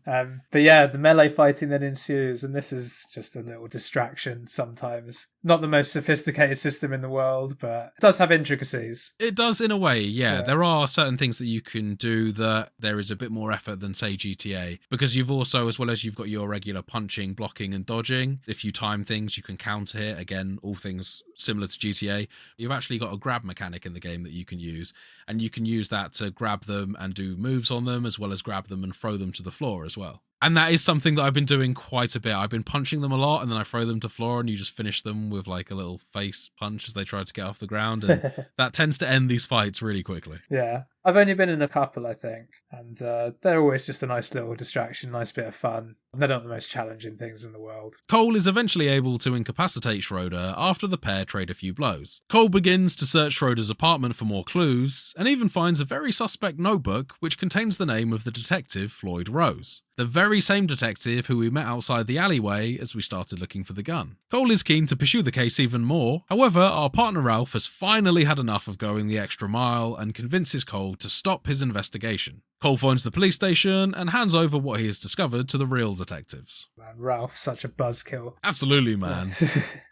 But yeah, the melee fighting then ensues, and this is just a little distraction sometimes. Not the most sophisticated system in the world, but it does have intricacies. It does in a way, yeah. Yeah. There are certain things that you can do that there is a bit more effort than, say, GTA. Because you've also, as well as you've got your regular punching, blocking and dodging, if you time things, you can counter hit. Again, all things similar to GTA. You've actually got a grab mechanic in the game that you can use. And you can use that to grab them and do moves on them, as well as grab them and throw them to the floor as well. And that is something that I've been doing quite a bit. I've been punching them a lot, and then I throw them to the floor, and you just finish them with like a little face punch as they try to get off the ground. And that tends to end these fights really quickly. Yeah. I've only been in a couple, I think, and they're always just a nice little distraction, nice bit of fun. They're not the most challenging things in the world. Cole is eventually able to incapacitate Schroeder after the pair trade a few blows. Cole begins to search Schroeder's apartment for more clues, and even finds a very suspect notebook which contains the name of the detective Floyd Rose. The very same detective who we met outside the alleyway as we started looking for the gun. Cole is keen to pursue the case even more, however our partner Ralph has finally had enough of going the extra mile and convinces Cole to stop his investigation. Cole phones the police station and hands over what he has discovered to the real detectives. Man, Ralph, such a buzzkill. Absolutely, man.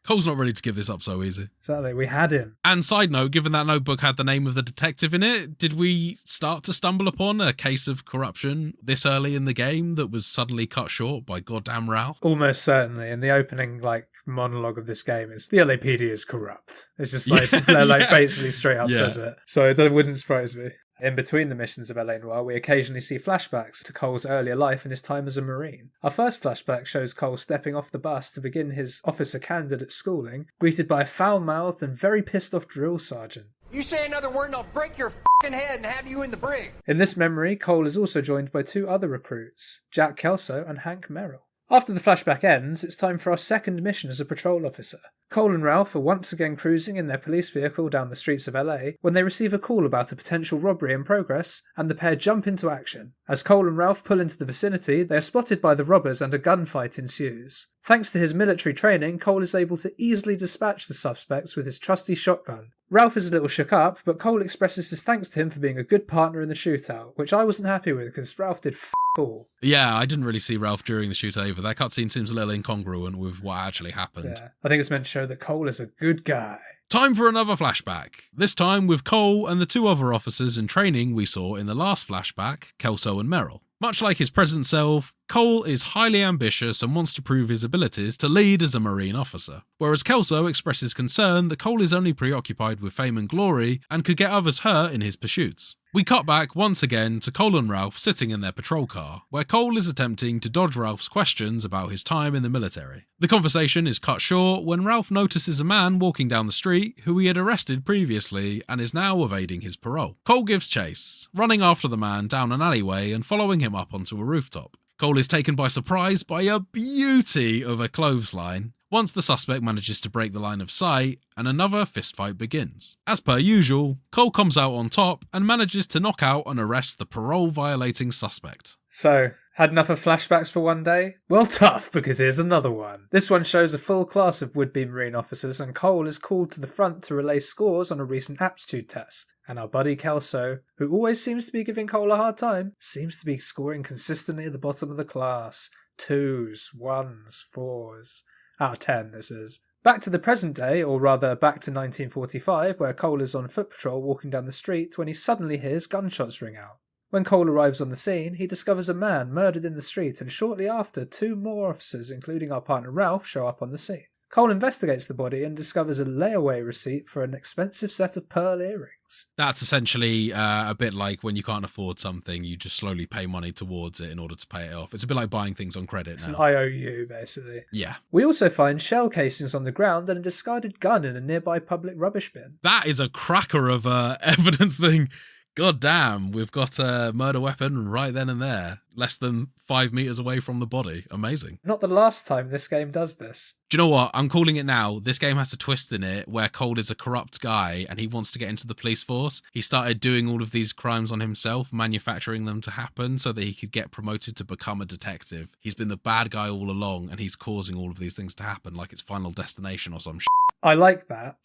Cole's not ready to give this up so easy. Exactly, we had him. And side note, given that notebook had the name of the detective in it, did we start to stumble upon a case of corruption this early in the game that was suddenly cut short by goddamn Ralph? Almost certainly. And the opening monologue of this game is the LAPD is corrupt. It's just like they're basically straight up says it. So that wouldn't surprise me. In between the missions of LA Noire, we occasionally see flashbacks to Cole's earlier life and his time as a Marine. Our first flashback shows Cole stepping off the bus to begin his officer candidate schooling, greeted by a foul-mouthed and very pissed-off drill sergeant. You say another word and I'll break your f***ing head and have you in the brig. In this memory, Cole is also joined by 2 other recruits, Jack Kelso and Hank Merrill. After the flashback ends, it's time for our second mission as a patrol officer. Cole and Ralph are once again cruising in their police vehicle down the streets of LA when they receive a call about a potential robbery in progress, and the pair jump into action. As Cole and Ralph pull into the vicinity, they are spotted by the robbers and a gunfight ensues. Thanks to his military training, Cole is able to easily dispatch the suspects with his trusty shotgun. Ralph is a little shook up, but Cole expresses his thanks to him for being a good partner in the shootout, which I wasn't happy with because Ralph did all. Yeah, I didn't really see Ralph during the shoot either. That cutscene seems a little incongruent with what actually happened. Yeah, I think it's meant to show that Cole is a good guy. Time for another flashback. This time with Cole and the 2 other officers in training we saw in the last flashback, Kelso and Merrill. Much like his present self, Cole is highly ambitious and wants to prove his abilities to lead as a Marine officer, whereas Kelso expresses concern that Cole is only preoccupied with fame and glory and could get others hurt in his pursuits. We cut back once again to Cole and Ralph sitting in their patrol car, where Cole is attempting to dodge Ralph's questions about his time in the military. The conversation is cut short when Ralph notices a man walking down the street who he had arrested previously and is now evading his parole. Cole gives chase, running after the man down an alleyway and following him up onto a rooftop. Cole is taken by surprise by a beauty of a clothesline, once the suspect manages to break the line of sight, and another fistfight begins. As per usual, Cole comes out on top and manages to knock out and arrest the parole-violating suspect. So, had enough of flashbacks for one day? Well, tough, because here's another one. This one shows a full class of would-be Marine officers, and Cole is called to the front to relay scores on a recent aptitude test. And our buddy Kelso, who always seems to be giving Cole a hard time, seems to be scoring consistently at the bottom of the class. 2s, 1s, 4s. Out of 10, this is. Back to the present day, or rather back to 1945, where Cole is on foot patrol walking down the street when he suddenly hears gunshots ring out. When Cole arrives on the scene, he discovers a man murdered in the street, and shortly after, 2 more officers, including our partner Ralph, show up on the scene. Cole investigates the body and discovers a layaway receipt for an expensive set of pearl earrings. That's essentially a bit like when you can't afford something, you just slowly pay money towards it in order to pay it off. It's a bit like buying things on credit It's now. an IOU, basically. Yeah. We also find shell casings on the ground and a discarded gun in a nearby public rubbish bin. That is a cracker of evidence thing. God damn, we've got a murder weapon right then and there, less than 5 meters away from the body. Amazing. Not the last time this game does this. Do you know what? I'm calling it now. This game has a twist in it where Cole is a corrupt guy and he wants to get into the police force. He started doing all of these crimes on himself, manufacturing them to happen so that he could get promoted to become a detective. He's been the bad guy all along and he's causing all of these things to happen like it's Final Destination or some shit. I like that.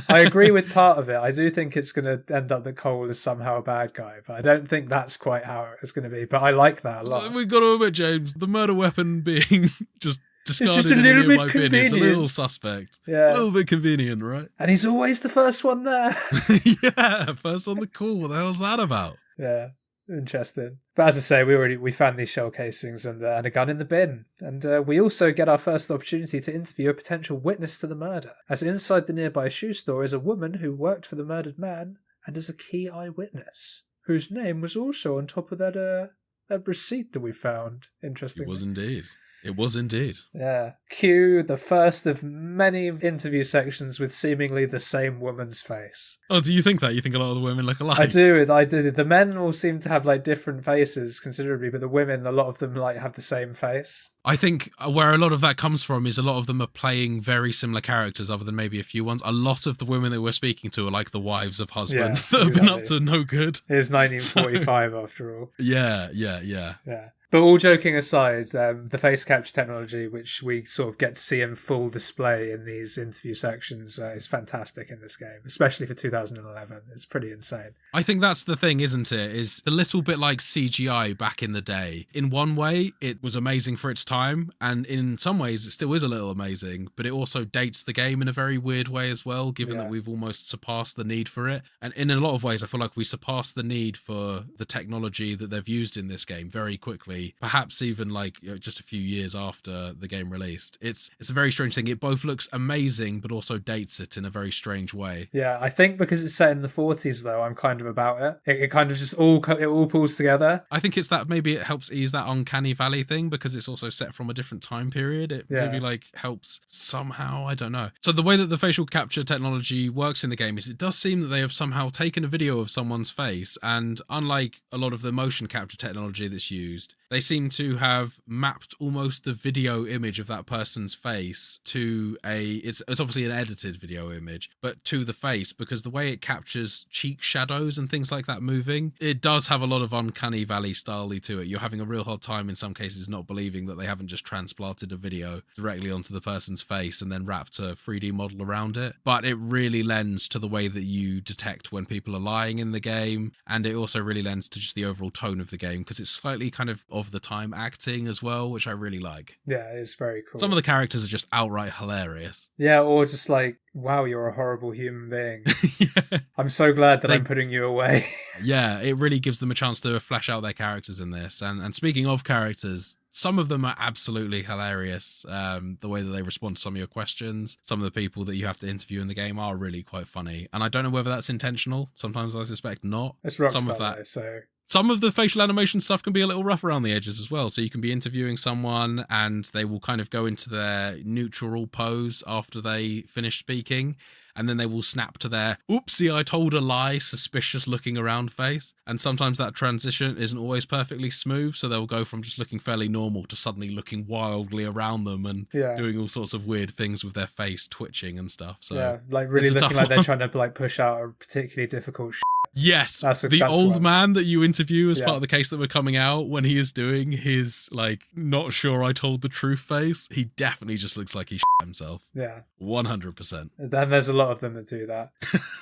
I agree with part of it. I do think it's going to end up that Cole is somehow a bad guy, but I don't think that's quite how it's going to be. But I like that a lot. We've got to admit, James, the murder weapon being just discarded just a in little a bit nearby bin is a convenient. little suspect. Yeah. A little bit convenient, right? And he's always the first one there. Yeah, first on the call. What the hell's that about? Yeah, interesting. But as I say, we found these shell casings and a gun in the bin. And we also get our first opportunity to interview a potential witness to the murder, as inside the nearby shoe store is a woman who worked for the murdered man and is a key eyewitness, whose name was also on top of that receipt that we found, interestingly. It was indeed. It was indeed. Yeah. Cue the first of many interview sections with seemingly the same woman's face. Oh, do you think that? You think a lot of the women look alike? I do. The men all seem to have like different faces considerably, but the women, a lot of them like have the same face. I think where a lot of that comes from is a lot of them are playing very similar characters other than maybe a few ones. A lot of the women that we're speaking to are like the wives of husbands that have been up to no good. It's 1945 after all. Yeah. Yeah. But all joking aside, the face capture technology, which we sort of get to see in full display in these interview sections, is fantastic in this game, especially for 2011. It's pretty insane. I think that's the thing, isn't it? Is a little bit like CGI back in the day. In one way, it was amazing for its time, and in some ways, it still is a little amazing, but it also dates the game in a very weird way as well, given that we've almost surpassed the need for it. And in a lot of ways, I feel like we surpassed the need for the technology that they've used in this game very quickly. Perhaps even like just a few years after the game released. It's a very strange thing. It both looks amazing, but also dates it in a very strange way. Yeah, I think because it's set in the 40s, though, I'm kind of about it. It kind of just all pulls together. I think it's that maybe it helps ease that uncanny valley thing because it's also set from a different time period. It maybe like helps somehow. I don't know. So the way that the facial capture technology works in the game is it does seem that they have somehow taken a video of someone's face, and unlike a lot of the motion capture technology that's used, they seem to have mapped almost the video image of that person's face to it's obviously an edited video image, but to the face, because the way it captures cheek shadows and things like that moving, it does have a lot of uncanny valley style-y to it. You're having a real hard time in some cases not believing that they haven't just transplanted a video directly onto the person's face and then wrapped a 3D model around it. But it really lends to the way that you detect when people are lying in the game, and it also really lends to just the overall tone of the game because it's slightly kind of the time acting as well, which I really like. Yeah, it's very cool. Some of the characters are just outright hilarious. Yeah, or just like, wow, you're a horrible human being. Yeah. I'm so glad that I'm putting you away. Yeah, it really gives them a chance to flesh out their characters in this. And speaking of characters, some of them are absolutely hilarious. The way that they respond to some of your questions, some of the people that you have to interview in the game are really quite funny. And I don't know whether that's intentional. Sometimes I suspect not. It's Rockstar, Some of that, though, so... Some of the facial animation stuff can be a little rough around the edges as well. So you can be interviewing someone and they will kind of go into their neutral pose after they finish speaking. and then they will snap to their oopsie, I told a lie, suspicious looking around face. And sometimes that transition isn't always perfectly smooth, so they'll go from just looking fairly normal to suddenly looking wildly around them and doing all sorts of weird things with their face twitching and stuff. So like really looking like they're trying to like push out a particularly difficult Yes, that's the old one. man that you interview as part of the case that we're coming out, when he is doing his, like, not sure I told the truth face, he definitely just looks like he shit himself. Yeah. 100%. And there's a lot of them that do that.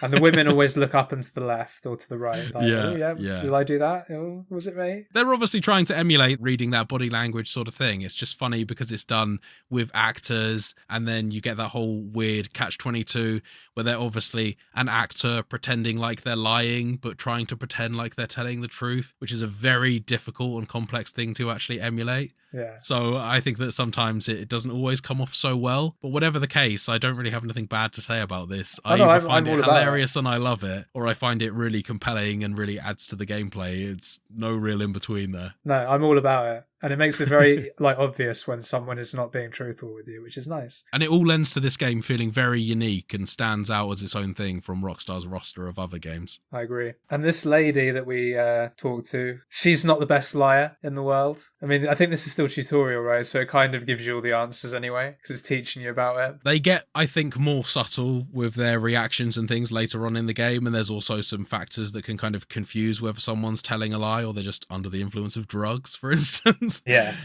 And the women always look up and to the left or to the right. Like, yeah. Did I do that? Oh, was it me? They're obviously trying to emulate reading that body language sort of thing. It's just funny because it's done with actors, and then you get that whole weird catch-22 where they're obviously an actor pretending like they're lying but trying to pretend like they're telling the truth, which is a very difficult and complex thing to actually emulate. Yeah. So I think that sometimes it doesn't always come off so well. But whatever the case, I don't really have anything bad to say about this. I either find it hilarious and I love it, or I find it really compelling and really adds to the gameplay. It's no real in between there. No, I'm all about it. And it makes it very like obvious when someone is not being truthful with you, which is nice. And it all lends to this game feeling very unique and stands out as its own thing from Rockstar's roster of other games. I agree. And this lady that we talked to, she's not the best liar in the world. I mean, I think this is still tutorial, right? So it kind of gives you all the answers anyway, because it's teaching you about it. They get, I think, more subtle with their reactions and things later on in the game, and there's also some factors that can kind of confuse whether someone's telling a lie or they're just under the influence of drugs, for instance. Yeah.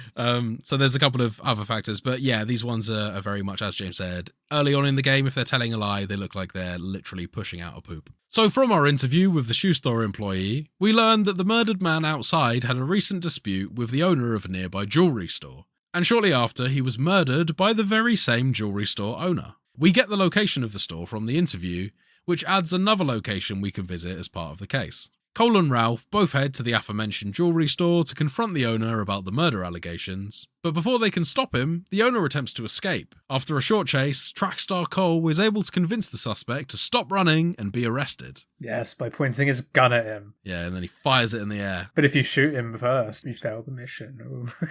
So there's a couple of other factors, but yeah, these ones are very much, as James said, early on in the game. If they're telling a lie, they look like they're literally pushing out a poop. So from our interview with the shoe store employee, we learned that the murdered man outside had a recent dispute with the owner of a nearby jewellery store. And shortly after, he was murdered by the very same jewellery store owner. We get the location of the store from the interview, which adds another location we can visit as part of the case. Cole and Ralph both head to the aforementioned jewellery store to confront the owner about the murder allegations, but before they can stop him, the owner attempts to escape. After a short chase, track star Cole is able to convince the suspect to stop running and be arrested. Yes, by pointing his gun at him. Yeah, and then he fires it in the air. But if you shoot him first, you fail the mission. Ooh.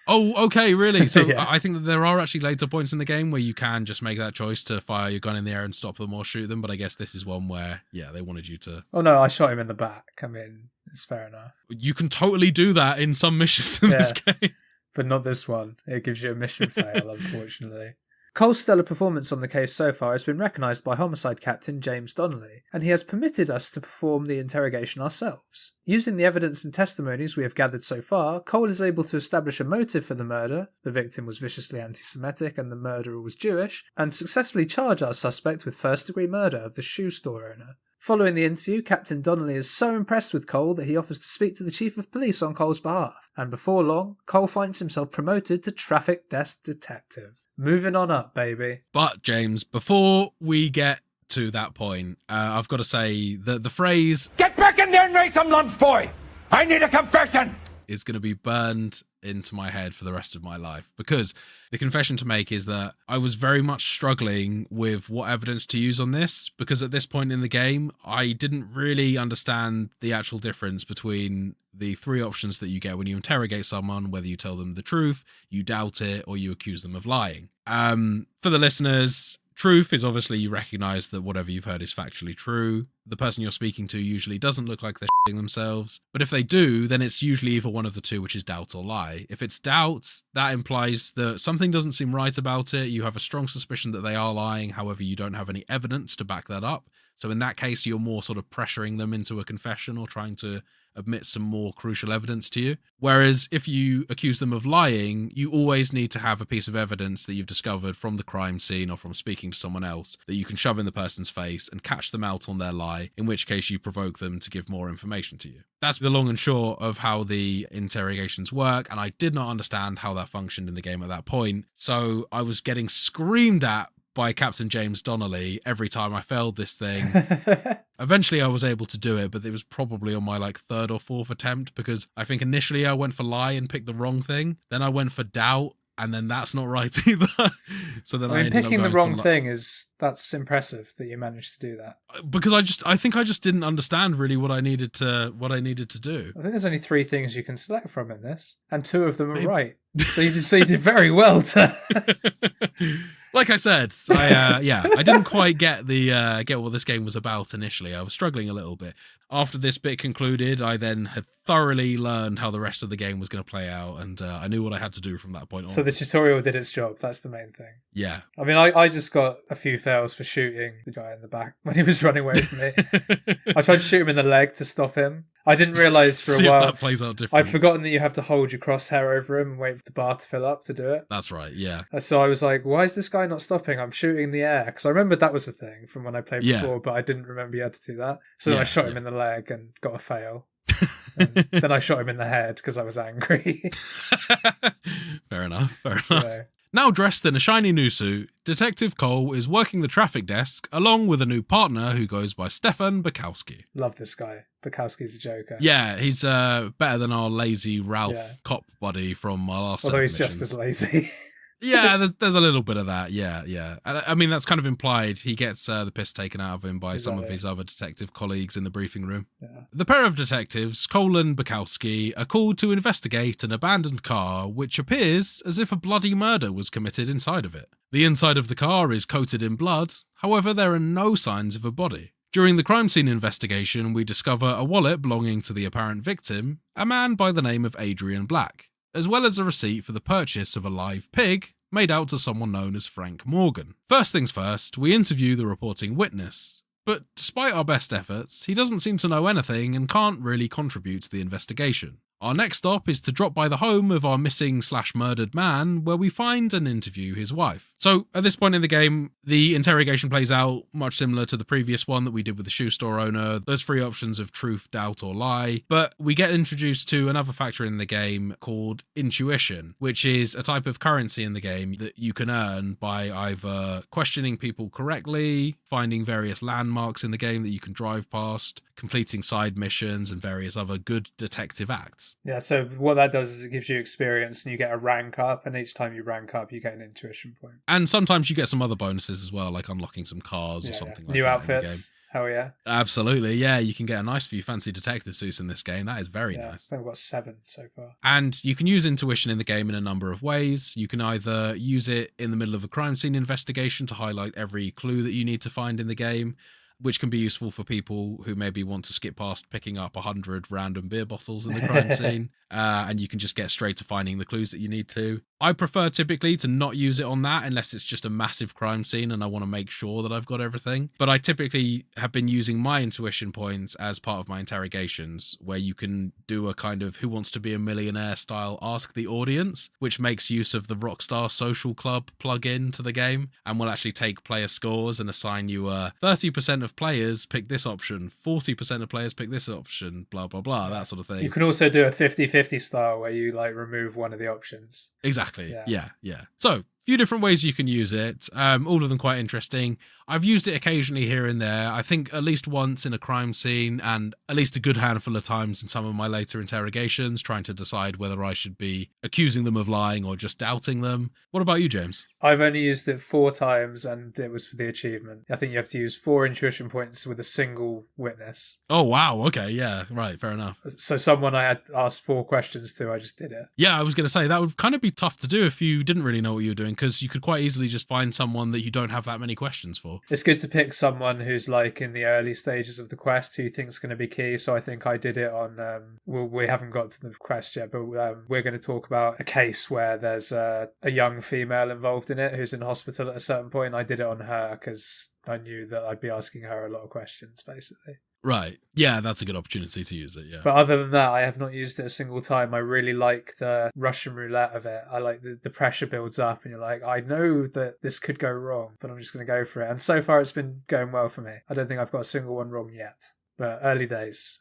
Oh, okay, really? So Yeah. I think that there are actually later points in the game where you can just make that choice to fire your gun in the air and stop them or shoot them, but I guess this is one where, yeah, they wanted you to... Oh no, I shot him in the back. I mean, it's fair enough. You can totally do that in some missions in this game. But not this one. It gives you a mission fail, unfortunately. Cole's stellar performance on the case so far has been recognised by Homicide Captain James Donnelly, and he has permitted us to perform the interrogation ourselves. Using the evidence and testimonies we have gathered so far, Cole is able to establish a motive for the murder, the victim was viciously anti-Semitic and the murderer was Jewish, and successfully charge our suspect with first-degree murder of the shoe store owner. Following the interview, Captain Donnelly is so impressed with Cole that he offers to speak to the Chief of Police on Cole's behalf, and before long, Cole finds himself promoted to Traffic Desk Detective. Moving on up, baby. But, James, before we get to that point, I've got to say that the phrase, Get back in there and raise some lumps, boy! I need a confession! is going to be burned into my head for the rest of my life, because the confession to make is that I was very much struggling with what evidence to use on this, because at this point in the game I didn't really understand the actual difference between the three options that you get when you interrogate someone, whether you tell them the truth, you doubt it, or you accuse them of lying. For the listeners, truth is obviously you recognise that whatever you've heard is factually true. The person you're speaking to usually doesn't look like they're shitting themselves. But if they do, then it's usually either one of the two, which is doubt or lie. If it's doubt, that implies that something doesn't seem right about it. You have a strong suspicion that they are lying. However, you don't have any evidence to back that up. So in that case, you're more sort of pressuring them into a confession or trying to admit some more crucial evidence to you. Whereas if you accuse them of lying, you always need to have a piece of evidence that you've discovered from the crime scene or from speaking to someone else that you can shove in the person's face and catch them out on their lie, in which case you provoke them to give more information to you. That's the long and short of how the interrogations work, and I did not understand how that functioned in the game at that point. So I was getting screamed at by Captain James Donnelly every time I failed this thing. Eventually I was able to do it, but it was probably on my third or fourth attempt, because I think initially I went for lie and picked the wrong thing. Then I went for doubt, and then that's not right either. So then I ended up picking the going wrong thing that's impressive that you managed to do that. Because I think I just didn't understand really what I needed to do. I think there's only 3 things you can select from in this, and 2 of them are right. So you did very well to Like I said, I didn't quite get get what this game was about initially. I was struggling a little bit. After this bit concluded, I then had thoroughly learned how the rest of the game was going to play out, and I knew what I had to do from that point on. So the tutorial did its job. That's the main thing. Yeah. I mean, I just got a few fails for shooting the guy in the back when he was running away from me. I tried to shoot him in the leg to stop him. I didn't realise for See a while. if that plays out different. I'd forgotten that you have to hold your crosshair over him and wait for the bar to fill up to do it. That's right, yeah. So I was like, why is this guy not stopping? I'm shooting in the air. Because I remembered that was the thing from when I played before, but I didn't remember you had to do that. So then I shot him in the leg and got a fail. Then I shot him in the head because I was angry. Fair enough. Yeah. Now dressed in a shiny new suit, Detective Cole is working the traffic desk along with a new partner who goes by Stefan Bukowski. Love this guy. Bukowski's a joker. Yeah, he's better than our lazy Ralph cop buddy from our last Although he's missions. just as lazy. Yeah, there's a little bit of that. Yeah. I mean, that's kind of implied. He gets the piss taken out of him by some of his other detective colleagues in the briefing room. Yeah. The pair of detectives, Cole and Bukowski, are called to investigate an abandoned car which appears as if a bloody murder was committed inside of it. The inside of the car is coated in blood, however, there are no signs of a body. During the crime scene investigation, we discover a wallet belonging to the apparent victim, a man by the name of Adrian Black, as well as a receipt for the purchase of a live pig made out to someone known as Frank Morgan. First things first, we interview the reporting witness, but despite our best efforts, he doesn't seem to know anything and can't really contribute to the investigation. Our next stop is to drop by the home of our missing/murdered man, where we find and interview his wife. So, at this point in the game, the interrogation plays out much similar to the previous one that we did with the shoe store owner. There's three options of truth, doubt, or lie, but we get introduced to another factor in the game called intuition, which is a type of currency in the game that you can earn by either questioning people correctly, finding various landmarks in the game that you can drive past, completing side missions, and various other good detective acts. Yeah, so what that does is it gives you experience and you get a rank up, and each time you rank up, you get an intuition point. And sometimes you get some other bonuses as well, like unlocking some cars or something like New that. New outfits. Hell yeah. Absolutely, yeah. You can get a nice few fancy detective suits in this game. That is very nice. I think I've got 7 so far. And you can use intuition in the game in a number of ways. You can either use it in the middle of a crime scene investigation to highlight every clue that you need to find in the game, which can be useful for people who maybe want to skip past picking up 100 random beer bottles in the crime scene, and you can just get straight to finding the clues that you need to. I prefer typically to not use it on that unless it's just a massive crime scene and I want to make sure that I've got everything. But I typically have been using my intuition points as part of my interrogations, where you can do a kind of Who Wants to Be a Millionaire style Ask the Audience, which makes use of the Rockstar Social Club plug-in to the game and will actually take player scores and assign you 30% of players pick this option, 40% of players pick this option, blah, blah, blah, that sort of thing. You can also do a 50-50 style where you like remove one of the options. Exactly. Yeah. So, few different ways you can use it, all of them quite interesting. I've used it occasionally here and there. I think at least once in a crime scene and at least a good handful of times in some of my later interrogations, trying to decide whether I should be accusing them of lying or just doubting them. What about you, James? I've only used it 4 times and it was for the achievement. I think you have to use 4 intuition points with a single witness. Oh, wow. Okay. Yeah. Right. Fair enough. So someone I had asked 4 questions to, I just did it. Yeah, I was going to say that would kind of be tough to do if you didn't really know what you were doing, because you could quite easily just find someone that you don't have that many questions for. It's good to pick someone who's like in the early stages of the quest who you think's going to be key. So I think I did it on, we haven't got to the quest yet, but we're going to talk about a case where there's a young female involved in it who's in hospital at a certain point. I did it on her because I knew that I'd be asking her a lot of questions, basically. Right. Yeah, that's a good opportunity to use it, yeah. But other than that, I have not used it a single time. I really like the Russian roulette of it. I like the pressure builds up and you're like, I know that this could go wrong, but I'm just going to go for it. And so far it's been going well for me. I don't think I've got a single one wrong yet. But early days.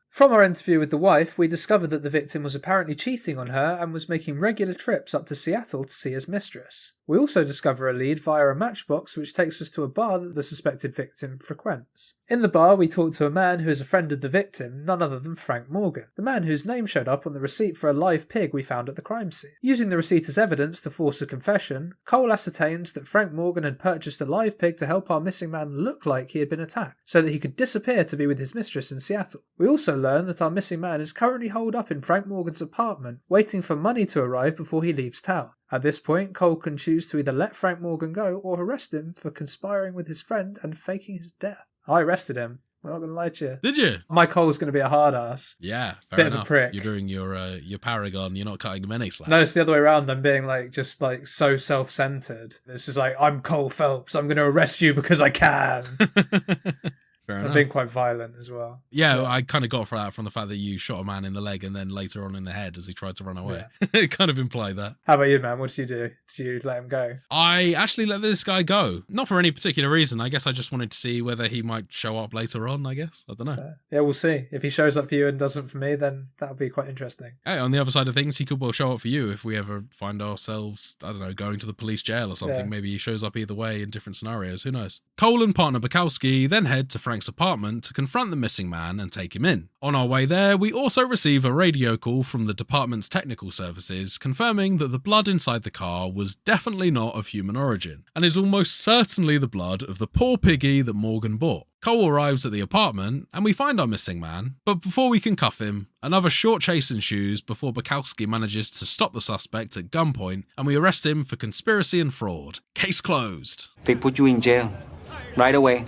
From our interview with the wife, we discovered that the victim was apparently cheating on her and was making regular trips up to Seattle to see his mistress. We also discover a lead via a matchbox which takes us to a bar that the suspected victim frequents. In the bar, we talk to a man who is a friend of the victim, none other than Frank Morgan, the man whose name showed up on the receipt for a live pig we found at the crime scene. Using the receipt as evidence to force a confession, Cole ascertains that Frank Morgan had purchased a live pig to help our missing man look like he had been attacked, so that he could disappear to be with his mistress in Seattle. We also learn that our missing man is currently holed up in Frank Morgan's apartment, waiting for money to arrive before he leaves town. At this point, Cole can choose to either let Frank Morgan go or arrest him for conspiring with his friend and faking his death. I arrested him. I'm not going to lie to you. Did you? My Cole's going to be a hard ass. Yeah, fair Bit enough. of a prick. You're doing your paragon. You're not cutting him any slack. No, it's the other way around. I'm being just so self-centered. It's just like, I'm Cole Phelps. I'm going to arrest you because I can. Fair I'm enough. being quite violent as well. Yeah, I kind of got for that from the fact that you shot a man in the leg and then later on in the head as he tried to run away. It kind of implied that. How about you, man? What did you do? Did you let him go? I actually let this guy go. Not for any particular reason. I guess I just wanted to see whether he might show up later on, I guess. I don't know. Yeah, we'll see. If he shows up for you and doesn't for me, then that'll be quite interesting. Hey, on the other side of things, he could well show up for you if we ever find ourselves, I don't know, going to the police jail or something. Yeah. Maybe he shows up either way in different scenarios. Who knows? Cole and partner Bukowski then head to Frank's apartment to confront the missing man and take him in. On our way there, we also receive a radio call from the department's technical services confirming that the blood inside the car was definitely not of human origin and is almost certainly the blood of the poor piggy that Morgan bought. Cole arrives at the apartment and we find our missing man, but before we can cuff him, another short chase ensues before Bukowski manages to stop the suspect at gunpoint and we arrest him for conspiracy and fraud. Case closed. They put you in jail right away.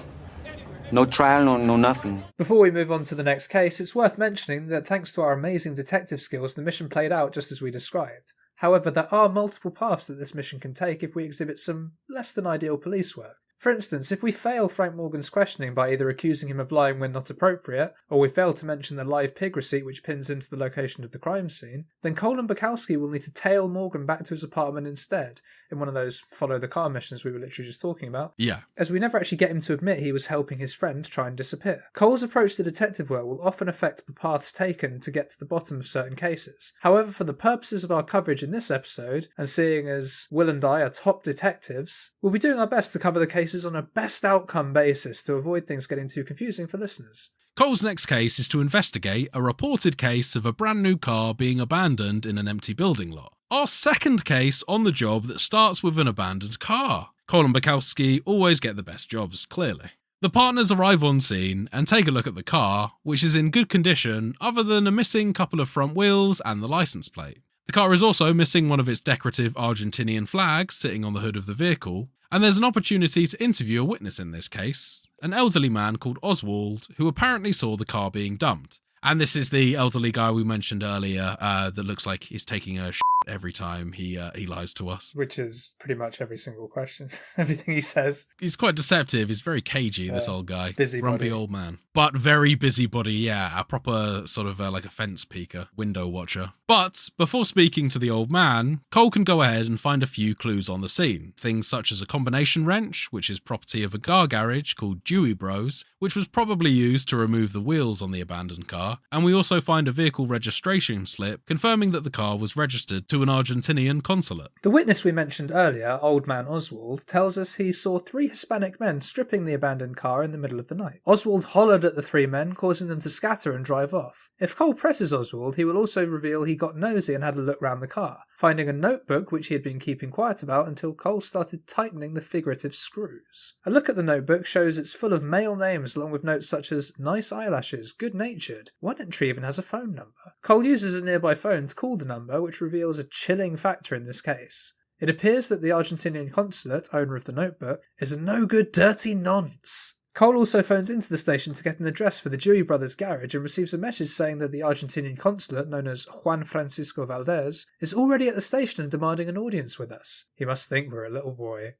No trial, no nothing. Before we move on to the next case, it's worth mentioning that thanks to our amazing detective skills, the mission played out just as we described. However, there are multiple paths that this mission can take if we exhibit some less than ideal police work. For instance, if we fail Frank Morgan's questioning by either accusing him of lying when not appropriate, or we fail to mention the live pig receipt which pins into the location of the crime scene, then Cole and Bukowski will need to tail Morgan back to his apartment instead, in one of those follow the car missions we were literally just talking about. Yeah. As we never actually get him to admit he was helping his friend try and disappear. Cole's approach to detective work will often affect the paths taken to get to the bottom of certain cases. However, for the purposes of our coverage in this episode, and seeing as Will and I are top detectives, we'll be doing our best to cover the cases on a best outcome basis to avoid things getting too confusing for listeners. Cole's next case is to investigate a reported case of a brand new car being abandoned in an empty building lot. Our second case on the job that starts with an abandoned car. Cole and Bukowski always get the best jobs, clearly. The partners arrive on scene and take a look at the car, which is in good condition other than a missing couple of front wheels and the license plate. The car is also missing one of its decorative Argentinian flags sitting on the hood of the vehicle, and there's an opportunity to interview a witness in this case, an elderly man called Oswald, who apparently saw the car being dumped. And this is the elderly guy we mentioned earlier that looks like he's taking a shit every time he lies to us. Which is pretty much every single question, everything he says. He's quite deceptive. He's very cagey, this old guy. Busybody. Grumpy old man. But very busybody, yeah. A proper sort of like a fence peeker, window watcher. But before speaking to the old man, Cole can go ahead and find a few clues on the scene. Things such as a combination wrench, which is property of a car garage called Dewey Bros, which was probably used to remove the wheels on the abandoned car. And we also find a vehicle registration slip confirming that the car was registered to an Argentinian consulate. The witness we mentioned earlier, old man Oswald, tells us he saw 3 Hispanic men stripping the abandoned car in the middle of the night. Oswald hollered at the 3 men, causing them to scatter and drive off. If Cole presses Oswald, he will also reveal he got nosy and had a look round the car, finding a notebook which he had been keeping quiet about until Cole started tightening the figurative screws. A look at the notebook shows it's full of male names along with notes such as nice eyelashes, good-natured. One entry even has a phone number. Cole uses a nearby phone to call the number, which reveals a chilling factor in this case. It appears that the Argentinian consulate, owner of the notebook, is a no-good dirty nonce. Cole also phones into the station to get an address for the Dewey Brothers garage and receives a message saying that the Argentinian consulate, known as Juan Francisco Valdez, is already at the station and demanding an audience with us. He must think we're a little boy.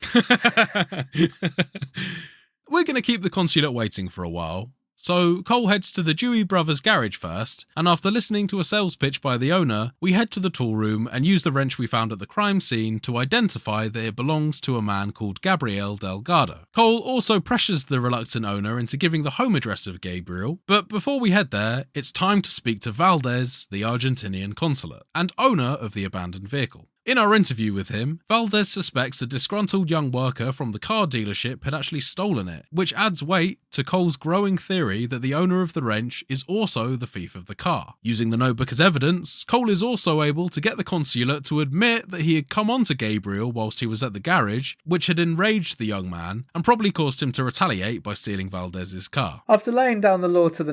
We're going to keep the consulate waiting for a while. So Cole heads to the Dewey Brothers garage first, and after listening to a sales pitch by the owner, we head to the tool room and use the wrench we found at the crime scene to identify that it belongs to a man called Gabriel Delgado. Cole also pressures the reluctant owner into giving the home address of Gabriel, but before we head there, it's time to speak to Valdez, the Argentinian consulate, and owner of the abandoned vehicle. In our interview with him, Valdez suspects a disgruntled young worker from the car dealership had actually stolen it, which adds weight to Cole's growing theory that the owner of the wrench is also the thief of the car. Using the notebook as evidence, Cole is also able to get the consulate to admit that he had come on to Gabriel whilst he was at the garage, which had enraged the young man and probably caused him to retaliate by stealing Valdez's car. After laying down the law to the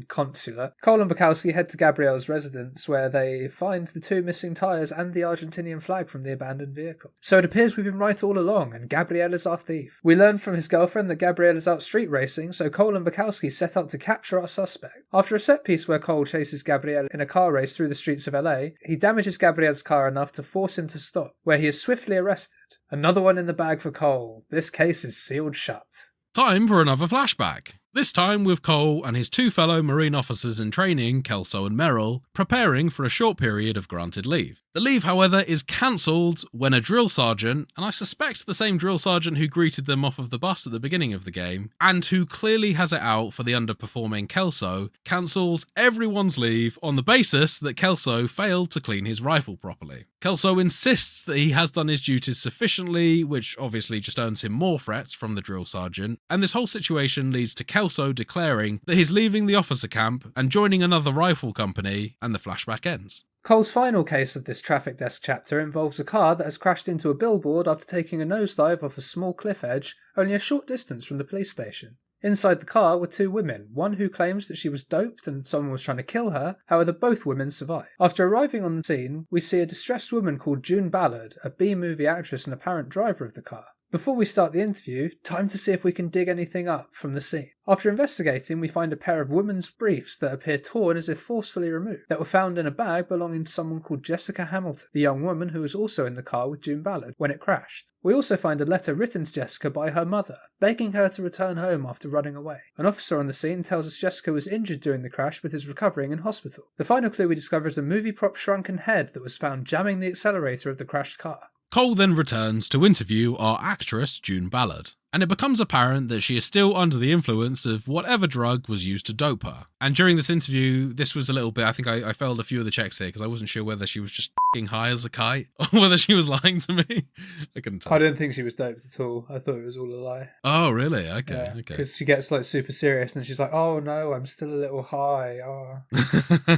consulate, Cole and Bukowski head to Gabriel's residence where they find the 2 missing tyres tyres and the Argentinian flag from the abandoned vehicle. So it appears we've been right all along, and Gabriel is our thief. We learn from his girlfriend that Gabriel is out street racing, so Cole and Bukowski set out to capture our suspect. After a set piece where Cole chases Gabriel in a car race through the streets of LA, he damages Gabriel's car enough to force him to stop, where he is swiftly arrested. Another one in the bag for Cole. This case is sealed shut. Time for another flashback. This time with Cole and his two fellow Marine officers in training, Kelso and Merrill, preparing for a short period of granted leave. The leave, however, is cancelled when a drill sergeant, and I suspect the same drill sergeant who greeted them off of the bus at the beginning of the game, and who clearly has it out for the underperforming Kelso, cancels everyone's leave on the basis that Kelso failed to clean his rifle properly. Kelso insists that he has done his duties sufficiently, which obviously just earns him more threats from the drill sergeant, and this whole situation leads to Kelso declaring that he's leaving the officer camp and joining another rifle company, and the flashback ends. Cole's final case of this traffic desk chapter involves a car that has crashed into a billboard after taking a nosedive off a small cliff edge only a short distance from the police station. Inside the car were two women, one who claims that she was doped and someone was trying to kill her, however both women survive. After arriving on the scene, we see a distressed woman called June Ballard, a B-movie actress and apparent driver of the car. Before we start the interview, time to see if we can dig anything up from the scene. After investigating, we find a pair of women's briefs that appear torn as if forcefully removed, that were found in a bag belonging to someone called Jessica Hamilton, the young woman who was also in the car with June Ballard when it crashed. We also find a letter written to Jessica by her mother, begging her to return home after running away. An officer on the scene tells us Jessica was injured during the crash but is recovering in hospital. The final clue we discover is a movie prop shrunken head that was found jamming the accelerator of the crashed car. Cole then returns to interview our actress June Ballard, and it becomes apparent that she is still under the influence of whatever drug was used to dope her. And during this interview, this was a little bit, I think I failed a few of the checks here because I wasn't sure whether she was just f***ing high as a kite or whether she was lying to me. I couldn't tell. I didn't think she was doped at all. I thought it was all a lie. Oh, really? Okay, Yeah, okay. because she gets like super serious and then she's like, oh no, I'm still a little high. Oh.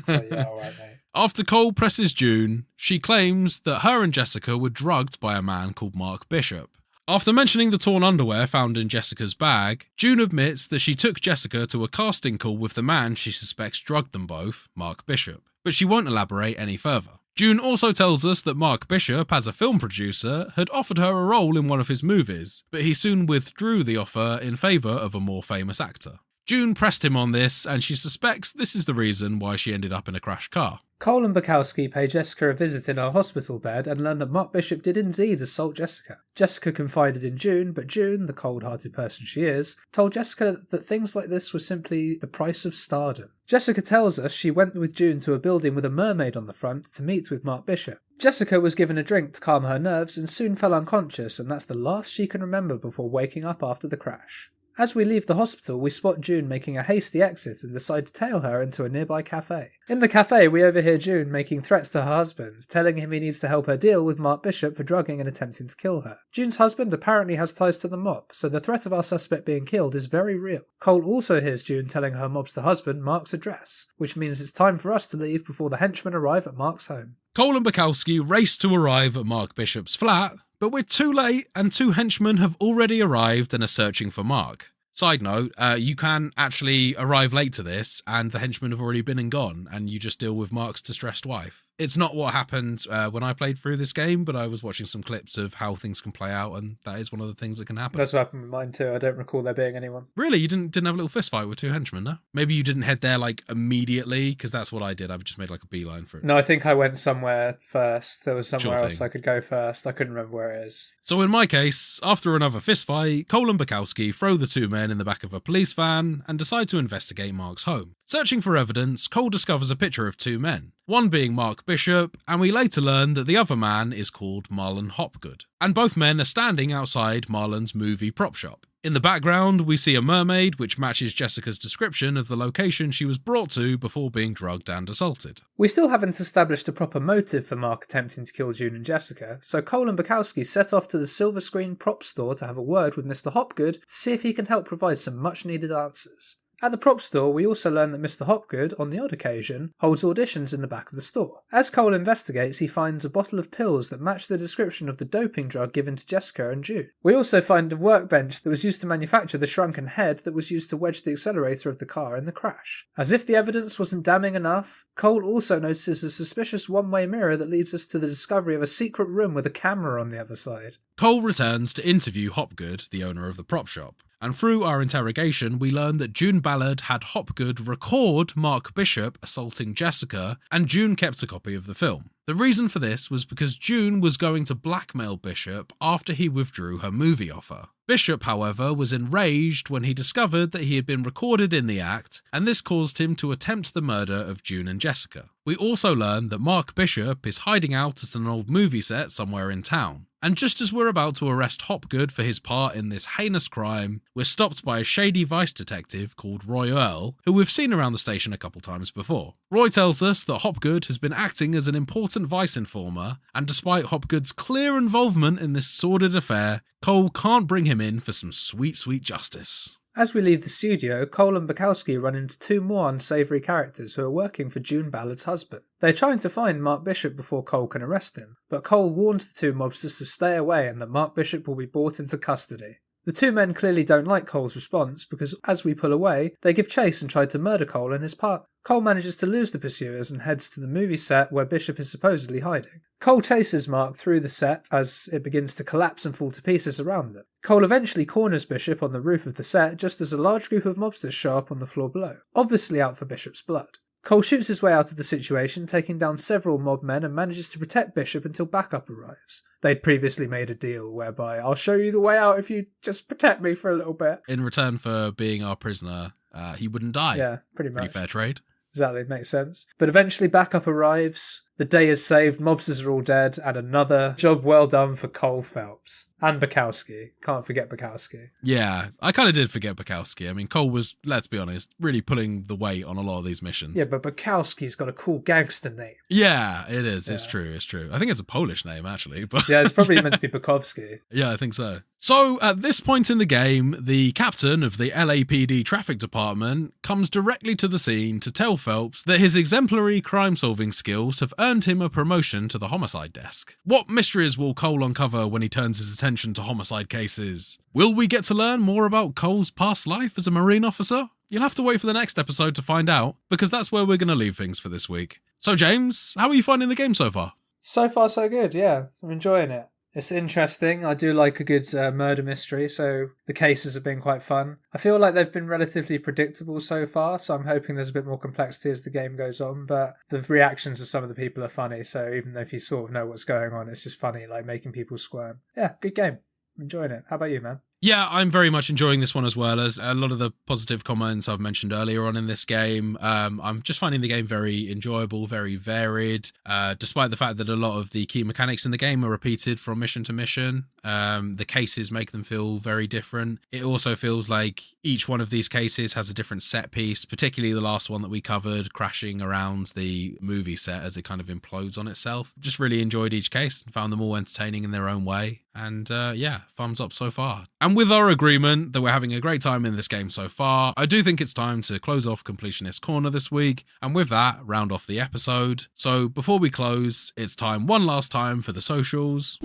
So yeah, alright mate. After Cole presses June, she claims that her and Jessica were drugged by a man called Mark Bishop. After mentioning the torn underwear found in Jessica's bag, June admits that she took Jessica to a casting call with the man she suspects drugged them both, Mark Bishop, but she won't elaborate any further. June also tells us that Mark Bishop, as a film producer, had offered her a role in one of his movies, but he soon withdrew the offer in favour of a more famous actor. June pressed him on this, and she suspects this is the reason why she ended up in a crashed car. Cole and Bukowski pay Jessica a visit in her hospital bed and learn that Mark Bishop did indeed assault Jessica. Jessica confided in June, but June, the cold-hearted person she is, told Jessica that things like this were simply the price of stardom. Jessica tells us she went with June to a building with a mermaid on the front to meet with Mark Bishop. Jessica was given a drink to calm her nerves and soon fell unconscious, and that's the last she can remember before waking up after the crash. As we leave the hospital, we spot June making a hasty exit and decide to tail her into a nearby cafe. In the cafe, we overhear June making threats to her husband, telling him he needs to help her deal with Mark Bishop for drugging and attempting to kill her. June's husband apparently has ties to the mob, so the threat of our suspect being killed is very real. Cole also hears June telling her mobster husband Mark's address, which means it's time for us to leave before the henchmen arrive at Mark's home. Cole and Bukowski race to arrive at Mark Bishop's flat, but we're too late and two henchmen have already arrived and are searching for Mark. Side note, you can actually arrive late to this and the henchmen have already been and gone and you just deal with Mark's distressed wife. It's not what happened when I played through this game, but I was watching some clips of how things can play out and that is one of the things that can happen. That's what happened with mine too. I don't recall there being anyone. Really? You didn't have a little fist fight with two henchmen, no? Maybe you didn't head there like immediately, because that's what I did. I just made like a beeline for it. No, I think I went somewhere first. There was somewhere else I could go first. I couldn't remember where it is. So in my case, after another fist fight, Cole and Bukowski throw the two men in the back of a police van and decide to investigate Mark's home. Searching for evidence, Cole discovers a picture of two men, one being Mark Bishop, and we later learn that the other man is called Marlon Hopgood. And both men are standing outside Marlon's movie prop shop. In the background, we see a mermaid, which matches Jessica's description of the location she was brought to before being drugged and assaulted. We still haven't established a proper motive for Mark attempting to kill June and Jessica, so Cole and Bukowski set off to the Silver Screen prop store to have a word with Mr. Hopgood to see if he can help provide some much-needed answers. At the prop store, we also learn that Mr. Hopgood, on the odd occasion, holds auditions in the back of the store. As Cole investigates, he finds a bottle of pills that match the description of the doping drug given to Jessica and June. We also find a workbench that was used to manufacture the shrunken head that was used to wedge the accelerator of the car in the crash. As if the evidence wasn't damning enough, Cole also notices a suspicious one-way mirror that leads us to the discovery of a secret room with a camera on the other side. Cole returns to interview Hopgood, the owner of the prop shop. And through our interrogation, we learn that June Ballard had Hopgood record Mark Bishop assaulting Jessica, and June kept a copy of the film. The reason for this was because June was going to blackmail Bishop after he withdrew her movie offer. Bishop, however, was enraged when he discovered that he had been recorded in the act, and this caused him to attempt the murder of June and Jessica. We also learn that Mark Bishop is hiding out at an old movie set somewhere in town. And just as we're about to arrest Hopgood for his part in this heinous crime, we're stopped by a shady vice detective called Roy Earl, who we've seen around the station a couple times before. Roy tells us that Hopgood has been acting as an important vice informer, and despite Hopgood's clear involvement in this sordid affair, Cole can't bring him in for some sweet, sweet justice. As we leave the studio, Cole and Bukowski run into two more unsavoury characters who are working for June Ballard's husband. They're trying to find Mark Bishop before Cole can arrest him, but Cole warns the two mobsters to stay away and that Mark Bishop will be brought into custody. The two men clearly don't like Cole's response because as we pull away, they give chase and try to murder Cole and his partner. Cole manages to lose the pursuers and heads to the movie set where Bishop is supposedly hiding. Cole chases Mark through the set as it begins to collapse and fall to pieces around them. Cole eventually corners Bishop on the roof of the set just as a large group of mobsters show up on the floor below, obviously out for Bishop's blood. Cole shoots his way out of the situation, taking down several mob men and manages to protect Bishop until backup arrives. They'd previously made a deal whereby I'll show you the way out if you just protect me for a little bit. In return for being our prisoner, he wouldn't die. Yeah, pretty much. Pretty fair trade. Exactly, makes sense. But eventually backup arrives, the day is saved, mobsters are all dead, and another job well done for Cole Phelps. And Bukowski. Can't forget Bukowski. Yeah, I kind of did forget Bukowski. I mean, Cole was, let's be honest, really pulling the weight on a lot of these missions. Yeah, but Bukowski's got a cool gangster name. Yeah, it is. Yeah. It's true. It's true. I think it's a Polish name, actually. But Yeah, it's probably meant to be Bukowski. Yeah, I think so. So, at this point in the game, the captain of the LAPD traffic department comes directly to the scene to tell Phelps that his exemplary crime-solving skills have earned him a promotion to the homicide desk. What mysteries will Cole uncover when he turns his attention to homicide cases? Will we get to learn more about Cole's past life as a Marine officer? You'll have to wait for the next episode to find out, because that's where we're going to leave things for this week. So, James, how are you finding the game so far? So far, so good, yeah. I'm enjoying it. It's interesting. I do like a good murder mystery, so the cases have been quite fun. I feel like they've been relatively predictable so far, so I'm hoping there's a bit more complexity as the game goes on, but the reactions of some of the people are funny, so even if you sort of know what's going on, it's just funny, like making people squirm. Yeah, good game. I'm enjoying it. How about you, man? Yeah, I'm very much enjoying this one as well. As a lot of the positive comments I've mentioned earlier on in this game, I'm just finding the game very enjoyable, very varied, despite the fact that a lot of the key mechanics in the game are repeated from mission to mission. The cases make them feel very different. It also feels like each one of these cases has a different set piece, particularly the last one that we covered, crashing around the movie set as it kind of implodes on itself. Just really enjoyed each case and found them all entertaining in their own way. And yeah, thumbs up so far. And with our agreement that we're having a great time in this game so far, I do think it's time to close off Completionist Corner this week, and with that, round off the episode. So before we close, it's time one last time for the socials.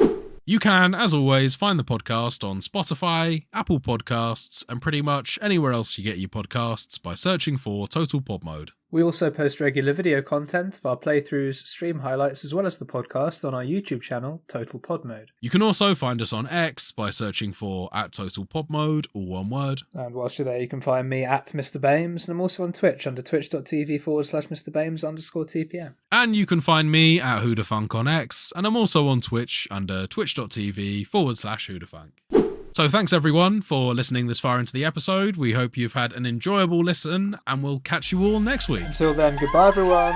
You can, as always, find the podcast on Spotify, Apple Podcasts, and pretty much anywhere else you get your podcasts by searching for Total Pod Mode. We also post regular video content of our playthroughs, stream highlights, as well as the podcast on our YouTube channel, Total Pod Mode. You can also find us on X by searching for @TotalPodMode, all one word. And whilst you're there, you can find me at Mr. Bames, and I'm also on Twitch under twitch.tv/MrBames_TPM. And you can find me at Whodafunk on X, and I'm also on Twitch under twitch.tv/Whodafunk. So thanks everyone for listening this far into the episode. We hope you've had an enjoyable listen, and we'll catch you all next week. Until then, goodbye everyone.